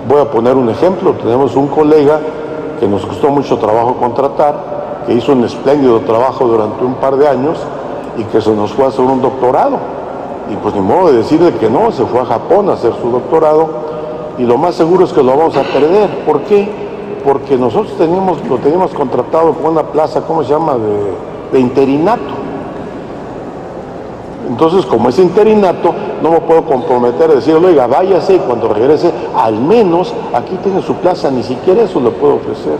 Voy a poner un ejemplo. Tenemos un colega que nos costó mucho trabajo contratar, que hizo un espléndido trabajo durante un par de años y que se nos fue a hacer un doctorado. Y pues ni modo de decirle que no, se fue a Japón a hacer su doctorado y lo más seguro es que lo vamos a perder. ¿Por qué? Porque nosotros lo teníamos contratado con una plaza, ¿cómo se llama?, de interinato. Entonces, como es interinato, no me puedo comprometer a decirle, oiga, váyase y cuando regrese, al menos aquí tiene su plaza, ni siquiera eso le puedo ofrecer,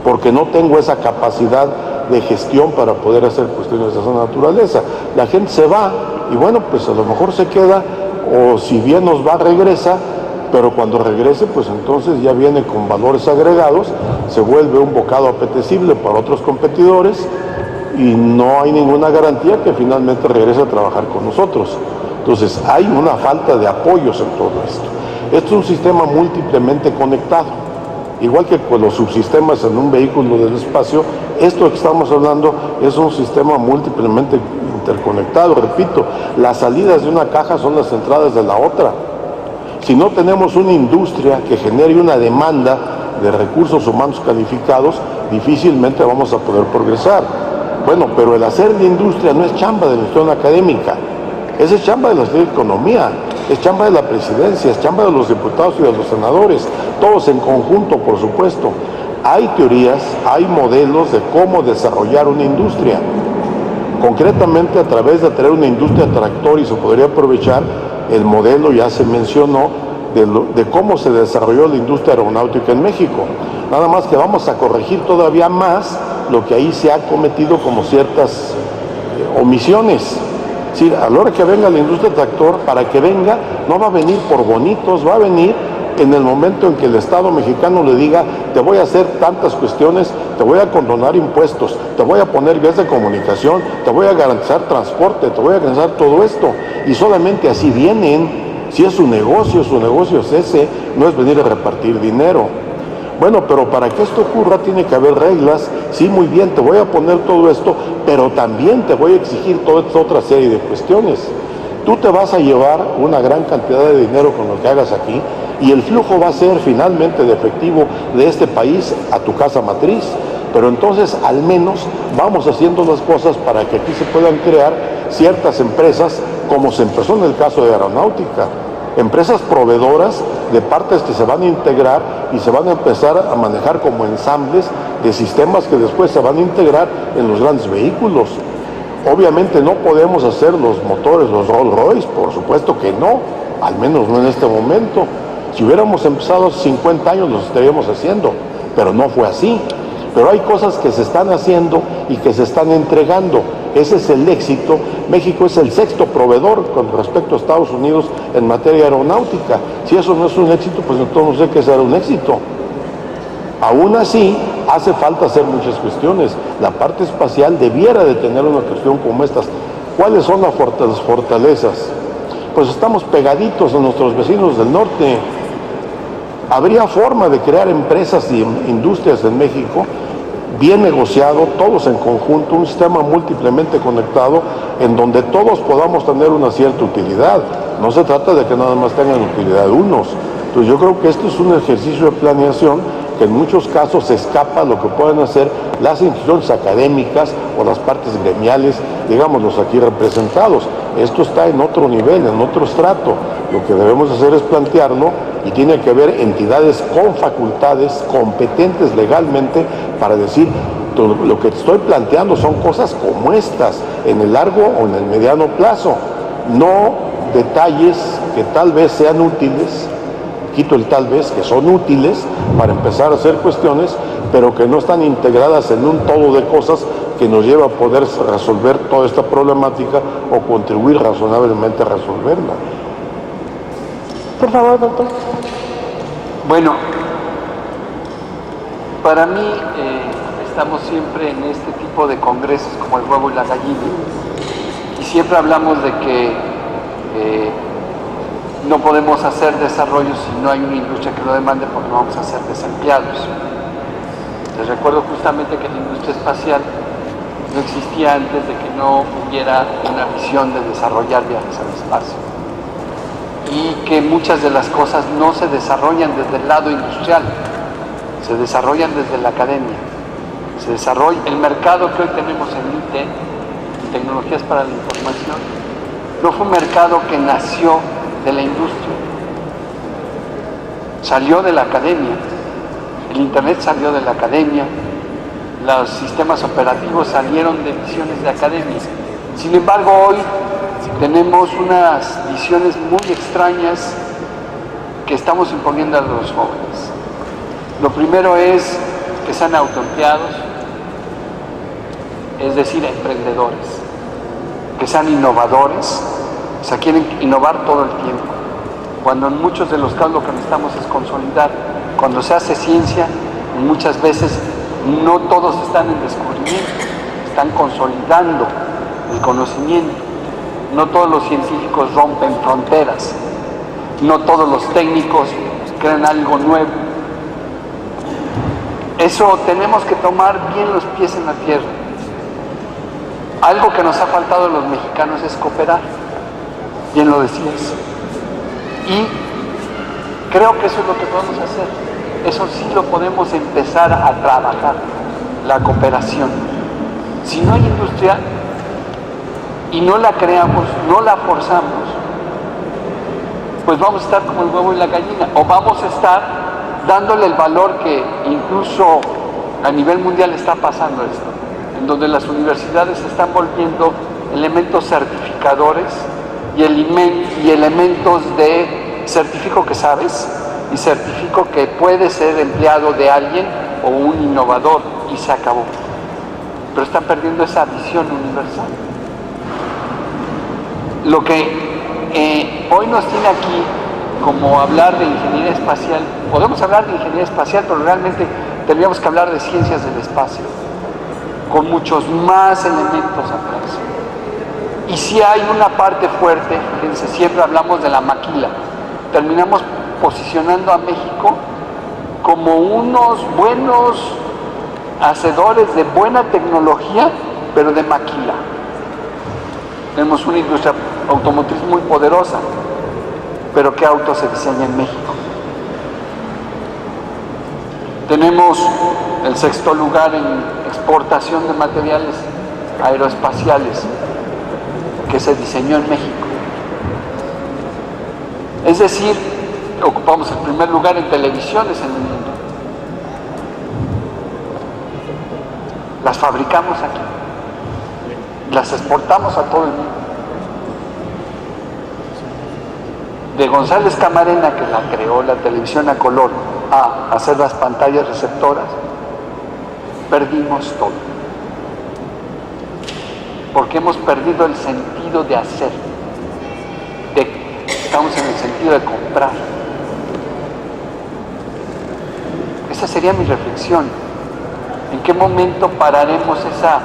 porque no tengo esa capacidad de gestión para poder hacer cuestiones de esa naturaleza. La gente se va y bueno, pues a lo mejor se queda, o si bien nos va, regresa, pero cuando regrese, pues entonces ya viene con valores agregados, se vuelve un bocado apetecible para otros competidores y no hay ninguna garantía que finalmente regrese a trabajar con nosotros. Entonces hay una falta de apoyos en todo esto. Esto es un sistema múltiplemente conectado, igual que con los subsistemas en un vehículo del espacio. Esto que estamos hablando es un sistema múltiplemente interconectado. Repito, las salidas de una caja son las entradas de la otra. Si no tenemos una industria que genere una demanda de recursos humanos calificados, difícilmente vamos a poder progresar. Bueno, pero el hacer de industria no es chamba de la gestión académica, esa es chamba de la Secretaría de Economía, es chamba de la Presidencia, es chamba de los diputados y de los senadores, todos en conjunto, por supuesto. Hay teorías, hay modelos de cómo desarrollar una industria. Concretamente, a través de traer una industria tractor, y se podría aprovechar el modelo, ya se mencionó, de cómo se desarrolló la industria aeronáutica en México. Nada más que vamos a corregir todavía más lo que ahí se ha cometido como ciertas omisiones. Es decir, a la hora que venga la industria tractor, para que venga, no va a venir por bonitos, va a venir en el momento en que el Estado mexicano le diga, te voy a hacer tantas cuestiones, te voy a condonar impuestos, te voy a poner vías de comunicación, te voy a garantizar transporte, te voy a garantizar todo esto, y solamente así vienen. Si es su negocio es ese, no es venir a repartir dinero. Bueno, pero para que esto ocurra tiene que haber reglas. Sí, muy bien, te voy a poner todo esto, pero también te voy a exigir toda esta otra serie de cuestiones. Tú te vas a llevar una gran cantidad de dinero con lo que hagas aquí, y el flujo va a ser finalmente de efectivo de este país a tu casa matriz. Pero entonces al menos vamos haciendo las cosas para que aquí se puedan crear ciertas empresas, como se empezó en el caso de aeronáutica, empresas proveedoras de partes que se van a integrar y se van a empezar a manejar como ensambles de sistemas que después se van a integrar en los grandes vehículos. Obviamente no podemos hacer los motores, los Rolls Royce, por supuesto que no, al menos no en este momento. Si hubiéramos empezado hace 50 años los estaríamos haciendo, pero no fue así. Pero hay cosas que se están haciendo y que se están entregando. Ese es el éxito. México es el sexto proveedor con respecto a Estados Unidos en materia aeronáutica. Si eso no es un éxito, pues entonces no sé qué será un éxito. Aún así, hace falta hacer muchas cuestiones. La parte espacial debiera de tener una cuestión como estas. ¿Cuáles son las fortalezas? Pues estamos pegaditos a nuestros vecinos del norte. Habría forma de crear empresas y industrias en México, bien negociado, todos en conjunto, un sistema múltiplemente conectado, en donde todos podamos tener una cierta utilidad. No se trata de que nada más tengan utilidad unos. Entonces yo creo que esto es un ejercicio de planeación que en muchos casos se escapa a lo que pueden hacer las instituciones académicas o las partes gremiales, digamos los aquí representados. Esto está en otro nivel, en otro estrato. Lo que debemos hacer es plantearlo, y tiene que haber entidades con facultades competentes legalmente para decir, lo que te estoy planteando son cosas como estas, en el largo o en el mediano plazo, no detalles que tal vez sean útiles, quito el tal vez, que son útiles para empezar a hacer cuestiones, pero que no están integradas en un todo de cosas que nos lleva a poder resolver toda esta problemática o contribuir razonablemente a resolverla. Por favor, doctor. Bueno, para mí estamos siempre en este tipo de congresos como el huevo y la gallina, y siempre hablamos de que no podemos hacer desarrollo si no hay una industria que lo demande, porque no vamos a ser desempleados. Les recuerdo justamente que la industria espacial no existía antes de que no hubiera una visión de desarrollar viajes al espacio, y que muchas de las cosas no se desarrollan desde el lado industrial, se desarrollan desde la academia. Se desarrolla el mercado que hoy tenemos en IT, tecnologías para la información, no fue un mercado que nació de la industria, salió de la academia. El internet salió de la academia, los sistemas operativos salieron de visiones de academia. Sin embargo, hoy tenemos unas visiones muy extrañas que estamos imponiendo a los jóvenes. Lo primero es que sean autoempleados, es decir, emprendedores, que sean innovadores, o sea, quieren innovar todo el tiempo, cuando en muchos de los casos lo que necesitamos es consolidar. Cuando se hace ciencia, muchas veces no todos están en descubrimiento, están consolidando el conocimiento. No todos los científicos rompen fronteras, no todos los técnicos crean algo nuevo. Eso tenemos que tomar bien los pies en la tierra. Algo que nos ha faltado a los mexicanos es cooperar, bien lo decías. Y creo que eso es lo que podemos hacer. Eso sí lo podemos empezar a trabajar, la cooperación. Si no hay industria y no la creamos, no la forzamos, pues vamos a estar como el huevo y la gallina, o vamos a estar dándole el valor que incluso a nivel mundial está pasando esto, en donde las universidades se están volviendo elementos certificadores y elementos de certifico que sabes y certifico que puedes ser empleado de alguien o un innovador, y se acabó. Pero están perdiendo esa visión universal. Lo que hoy nos tiene aquí como hablar de ingeniería espacial. Podemos hablar de ingeniería espacial, pero realmente tendríamos que hablar de ciencias del espacio, con muchos más elementos atrás. Y si hay una parte fuerte, fíjense, siempre hablamos de la maquila. Terminamos posicionando a México como unos buenos hacedores de buena tecnología, pero de maquila. Tenemos una industria automotriz muy poderosa, pero ¿qué auto se diseña en México? Tenemos el 6º lugar en exportación de materiales aeroespaciales que se diseñó en México. Es decir, ocupamos el primer lugar en televisiones en el mundo. Las fabricamos aquí, las exportamos a todo el mundo. De González Camarena, que la creó la televisión a color, a hacer las pantallas receptoras, perdimos todo. Porque hemos perdido el sentido de hacer. Estamos en el sentido de comprar. Esa sería mi reflexión. ¿En qué momento pararemos esa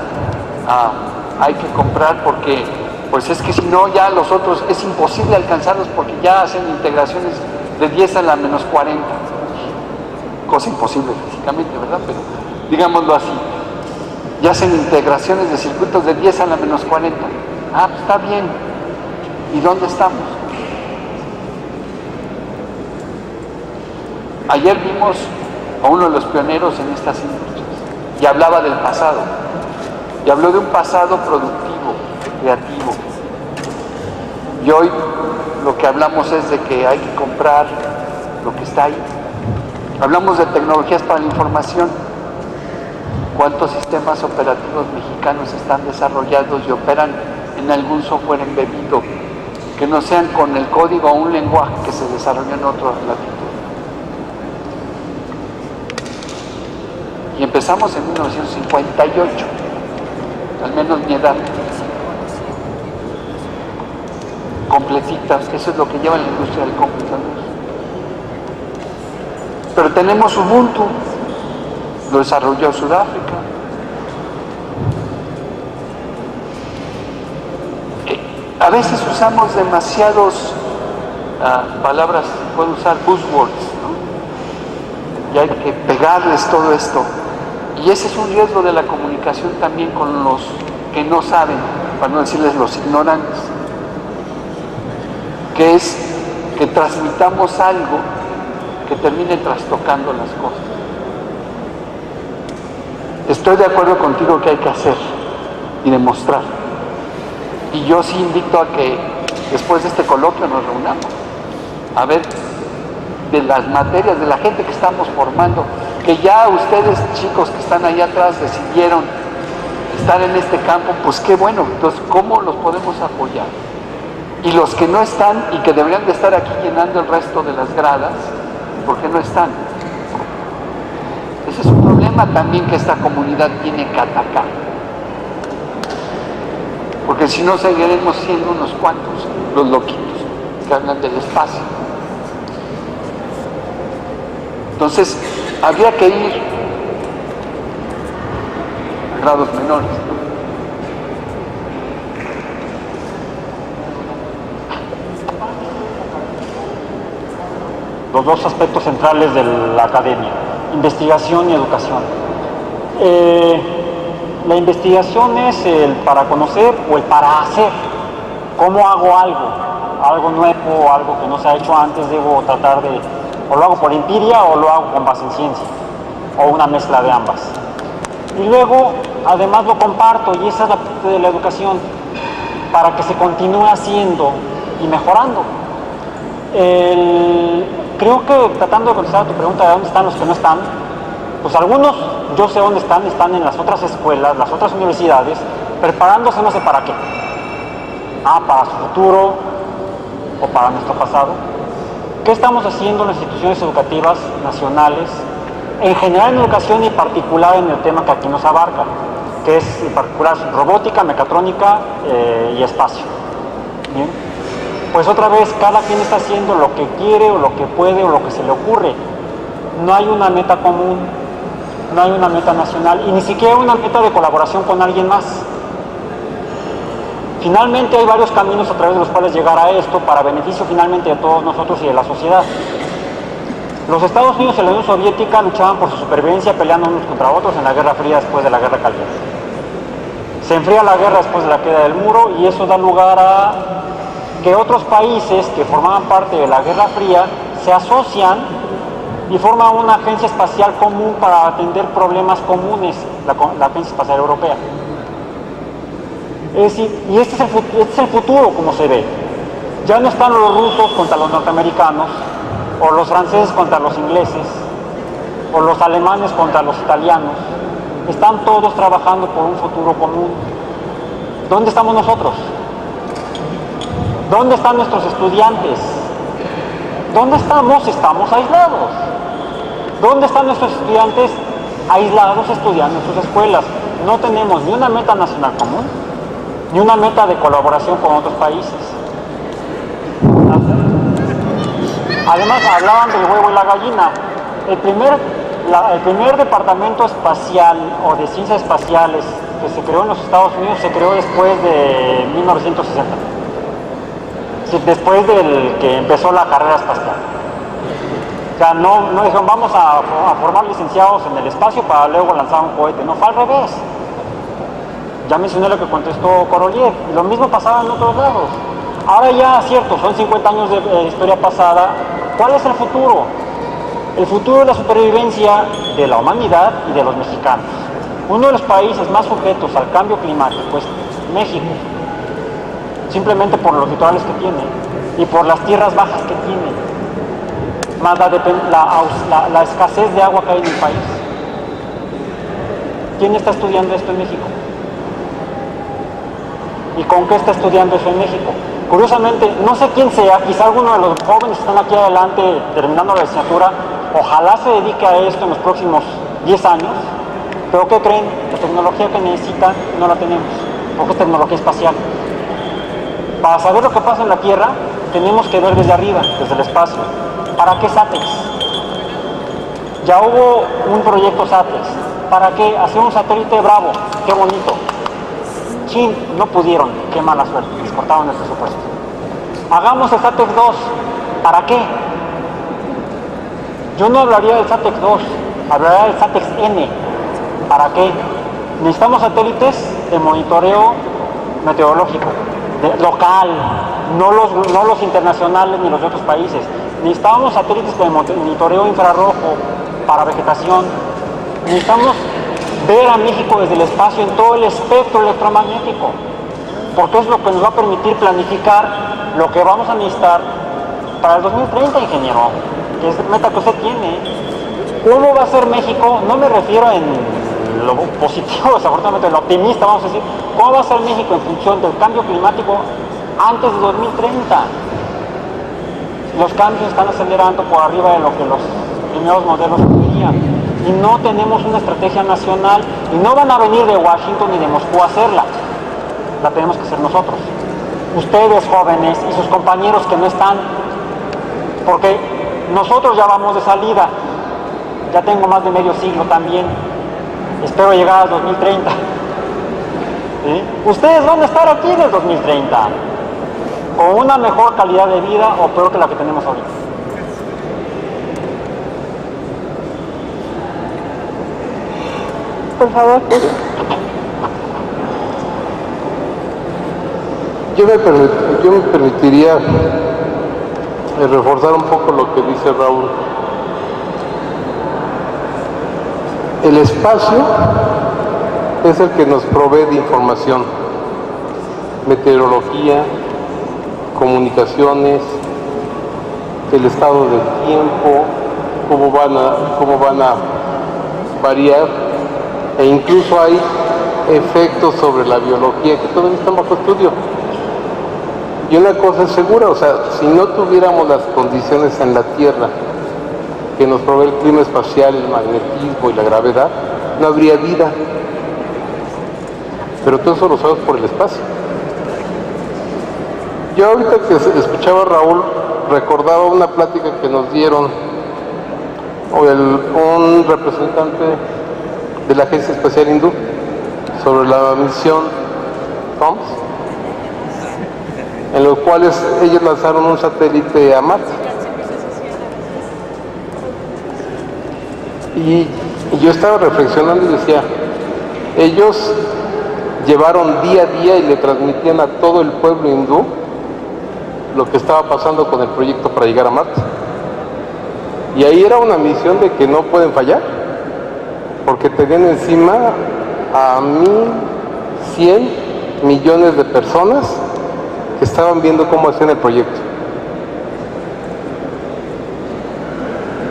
hay que comprar? Porque pues es que si no, ya los otros es imposible alcanzarlos porque ya hacen integraciones de 10 a la menos 40. Cosa imposible físicamente, ¿verdad? Pero digámoslo así. Ya hacen integraciones de circuitos de 10 a la menos 40. Ah, pues está bien. ¿Y dónde estamos? Ayer vimos a uno de los pioneros en estas industrias y hablaba del pasado. Y habló de un pasado productivo, creativo. Y hoy lo que hablamos es de que hay que comprar lo que está ahí. Hablamos de tecnologías para la información. ¿Cuántos sistemas operativos mexicanos están desarrollados y operan en algún software embebido que no sean con el código o un lenguaje que se desarrolló en otra latitud? Y empezamos en 1958, al menos mi edad, completita. Eso es lo que lleva la industria del computador. Pero tenemos Ubuntu, lo desarrolló Sudáfrica. A veces usamos demasiados palabras, puedo usar buzzwords, ¿no? Y hay que pegarles todo esto. Y ese es un riesgo de la comunicación también con los que no saben, para no decirles los ignorantes, que es que transmitamos algo que termine trastocando las cosas. Estoy de acuerdo contigo que hay que hacer y demostrar. Y yo sí invito a que después de este coloquio nos reunamos a ver de las materias, de la gente que estamos formando, que ya ustedes chicos que están allá atrás decidieron estar en este campo, pues qué bueno. Entonces, ¿cómo los podemos apoyar? Y los que no están y que deberían de estar aquí llenando el resto de las gradas, ¿por qué no están? Ese es un problema también que esta comunidad tiene que atacar. Porque si no seguiremos siendo unos cuantos los loquitos que hablan del espacio. Entonces, habría que ir a grados menores. Los dos aspectos centrales de la academia, investigación y educación. La investigación es el para conocer o el para hacer. ¿Cómo hago algo nuevo, algo que no se ha hecho antes? Debo tratar de, o lo hago por empiria o lo hago con base en ciencia, o una mezcla de ambas. Y luego, además lo comparto, y esa es la parte de la educación, para que se continúe haciendo y mejorando. Creo que tratando de contestar a tu pregunta de dónde están los que no están, pues algunos, yo sé dónde están en las otras escuelas, las otras universidades, preparándose no sé para qué. Para su futuro o para nuestro pasado. ¿Qué estamos haciendo en las instituciones educativas nacionales, en general en educación y en particular en el tema que aquí nos abarca, que es en particular robótica, mecatrónica y espacio? Bien. pues otra vez cada quien está haciendo lo que quiere o lo que puede o lo que se le ocurre. No hay una meta común, no hay una meta nacional y ni siquiera una meta de colaboración con alguien más. Finalmente hay varios caminos a través de los cuales llegar a esto para beneficio finalmente de todos nosotros y de la sociedad. Los Estados Unidos y la Unión Soviética luchaban por su supervivencia peleando unos contra otros en la Guerra Fría después de la Guerra Caliente. Se enfría la guerra después de la queda del muro y eso da lugar a que otros países que formaban parte de la Guerra Fría se asocian y forman una agencia espacial común para atender problemas comunes, la Agencia Espacial Europea. Es decir, y este es el futuro como se ve. Ya no están los rusos contra los norteamericanos, o los franceses contra los ingleses, o los alemanes contra los italianos. Están todos trabajando por un futuro común. ¿Dónde estamos nosotros? ¿Dónde están nuestros estudiantes? ¿Dónde estamos? Estamos aislados. ¿Dónde están nuestros estudiantes aislados estudiando en sus escuelas? No tenemos ni una meta nacional común, ni una meta de colaboración con otros países. Además, hablaban del huevo y la gallina. El primer departamento espacial o de ciencias espaciales que se creó en los Estados Unidos se creó después de 1960. Después del que empezó la carrera espacial. O sea, no dijeron vamos a formar licenciados en el espacio para luego lanzar un cohete. No, fue al revés. Ya mencioné lo que contestó Korolev. Lo mismo pasaba en otros lados. Ahora ya, cierto, son 50 años de historia pasada. ¿Cuál es el futuro? El futuro es la supervivencia de la humanidad y de los mexicanos. Uno de los países más sujetos al cambio climático es México. Simplemente por los litorales que tiene y por las tierras bajas que tiene, más la escasez de agua que hay en el país. ¿Quién está estudiando esto en México? ¿Y con qué está estudiando eso en México? Curiosamente, no sé quién sea, quizá alguno de los jóvenes que están aquí adelante terminando la licenciatura, ojalá se dedique a esto en los próximos 10 años, pero ¿qué creen? La tecnología que necesitan no la tenemos, porque es tecnología espacial. Para saber lo que pasa en la Tierra, tenemos que ver desde arriba, desde el espacio. ¿Para qué SATEX? Ya hubo un proyecto SATEX. ¿Para qué? Hacer un satélite Bravo. ¡Qué bonito! Chin, no pudieron. ¡Qué mala suerte! Les cortaron el presupuesto. Hagamos el SATEX 2. ¿Para qué? Yo no hablaría del SATEX 2. Hablaría del SATEX N. ¿Para qué? Necesitamos satélites de monitoreo meteorológico. Local, no los internacionales ni los de otros países. Necesitamos satélites de monitoreo infrarrojo para vegetación. Necesitamos ver a México desde el espacio en todo el espectro electromagnético, porque es lo que nos va a permitir planificar lo que vamos a necesitar para el 2030, ingeniero, que es la meta que usted tiene. ¿Cómo va a ser México? No me refiero en lo positivo, desafortunadamente, lo optimista, vamos a decir. ¿Cómo va a ser México en función del cambio climático antes de 2030? Los cambios están acelerando por arriba de lo que los primeros modelos querían. Y no tenemos una estrategia nacional y no van a venir de Washington ni de Moscú a hacerla. La tenemos que hacer nosotros. Ustedes jóvenes y sus compañeros que no están, porque nosotros ya vamos de salida. Ya tengo más de medio siglo también. Espero llegar al 2030. ¿Sí? Ustedes van a estar aquí en el 2030 con una mejor calidad de vida o peor que la que tenemos ahorita. Por favor. Yo me permitiría reforzar un poco lo que dice Raúl. El espacio es el que nos provee de información, meteorología, comunicaciones, el estado del tiempo, cómo van a variar, e incluso hay efectos sobre la biología que todavía están bajo estudio. Y una cosa es segura, o sea, si no tuviéramos las condiciones en la Tierra que nos provee el clima espacial, el magnetismo y la gravedad, no habría vida. Pero todo eso lo sabemos por el espacio. Yo ahorita que escuchaba a Raúl, recordaba una plática que nos dieron un representante de la Agencia Espacial Hindú sobre la misión TOMS, en los cuales ellos lanzaron un satélite a Marte. Y yo estaba reflexionando y decía, ellos llevaron día a día y le transmitían a todo el pueblo hindú lo que estaba pasando con el proyecto para llegar a Marte. Y ahí era una misión de que no pueden fallar, porque tenían encima a 1.100 millones de personas que estaban viendo cómo hacían el proyecto.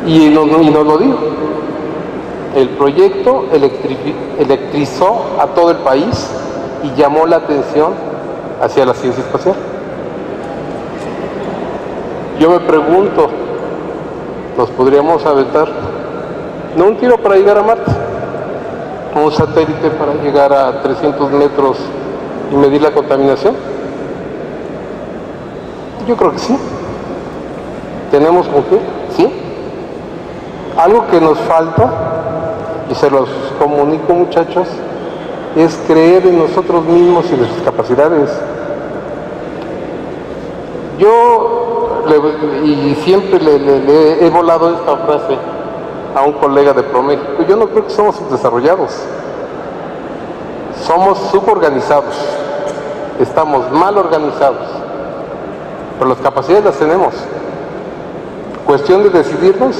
Y nos lo dijo. El proyecto electrizó a todo el país y llamó la atención hacia la ciencia espacial. Yo me pregunto, ¿nos podríamos aventar no un tiro para llegar a Marte, un satélite para llegar a 300 metros y medir la contaminación? Yo creo que sí. ¿Tenemos con qué? Sí. Algo que nos falta, y se los comunico, muchachos, es creer en nosotros mismos y en nuestras capacidades. Y siempre le he volado esta frase a un colega de ProMéxico: yo no creo que somos subdesarrollados, somos suborganizados, estamos mal organizados, pero las capacidades las tenemos. Cuestión de decidirnos,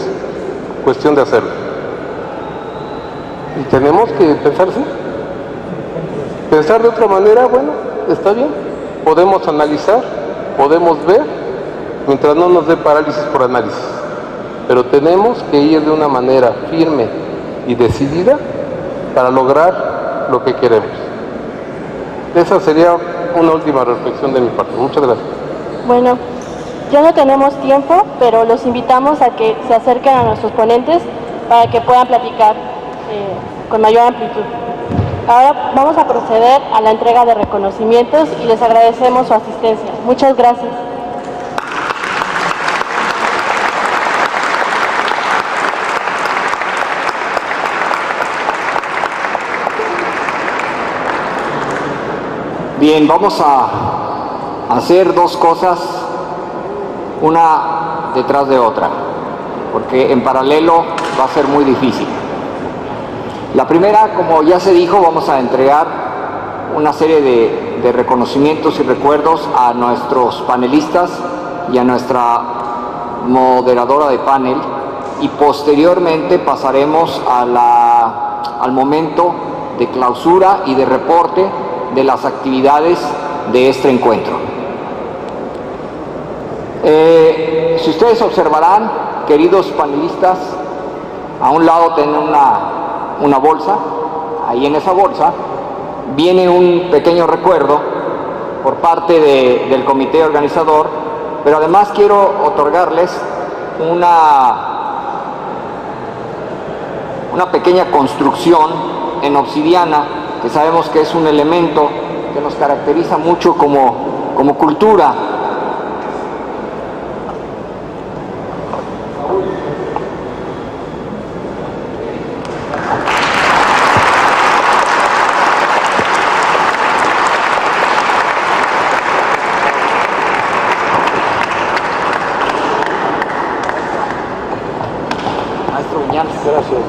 cuestión de hacerlo. Y tenemos que pensar así. Pensar de otra manera, bueno, está bien. Podemos analizar, podemos ver, mientras no nos dé parálisis por análisis. Pero tenemos que ir de una manera firme y decidida para lograr lo que queremos. Esa sería una última reflexión de mi parte. Muchas gracias. Bueno, ya no tenemos tiempo, pero los invitamos a que se acerquen a nuestros ponentes para que puedan platicar con mayor amplitud. Ahora vamos a proceder a la entrega de reconocimientos y les agradecemos su asistencia. Muchas gracias. Bien, vamos a hacer dos cosas, una detrás de otra, porque en paralelo va a ser muy difícil. La primera, como ya se dijo, vamos a entregar una serie de reconocimientos y recuerdos a nuestros panelistas y a nuestra moderadora de panel, y posteriormente pasaremos al momento de clausura y de reporte de las actividades de este encuentro. Si ustedes observarán, queridos panelistas, a un lado tienen una bolsa. Ahí en esa bolsa viene un pequeño recuerdo por parte del comité organizador, pero además quiero otorgarles una pequeña construcción en obsidiana, que sabemos que es un elemento que nos caracteriza mucho como cultura. Maestro Viñal, gracias.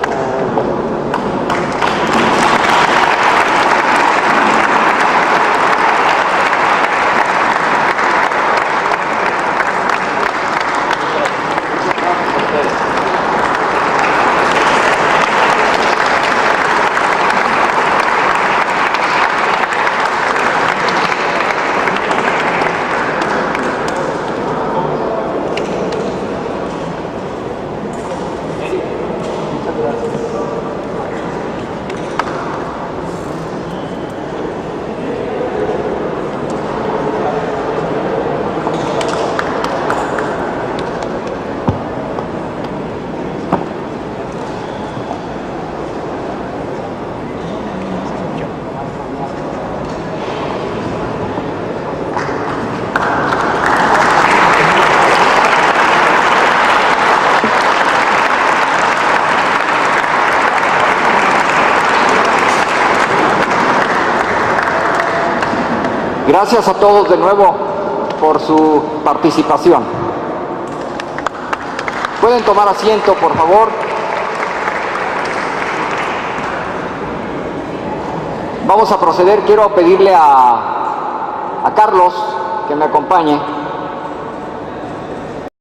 Gracias a todos de nuevo por su participación. Pueden tomar asiento, por favor. Vamos a proceder. Quiero pedirle a Carlos que me acompañe.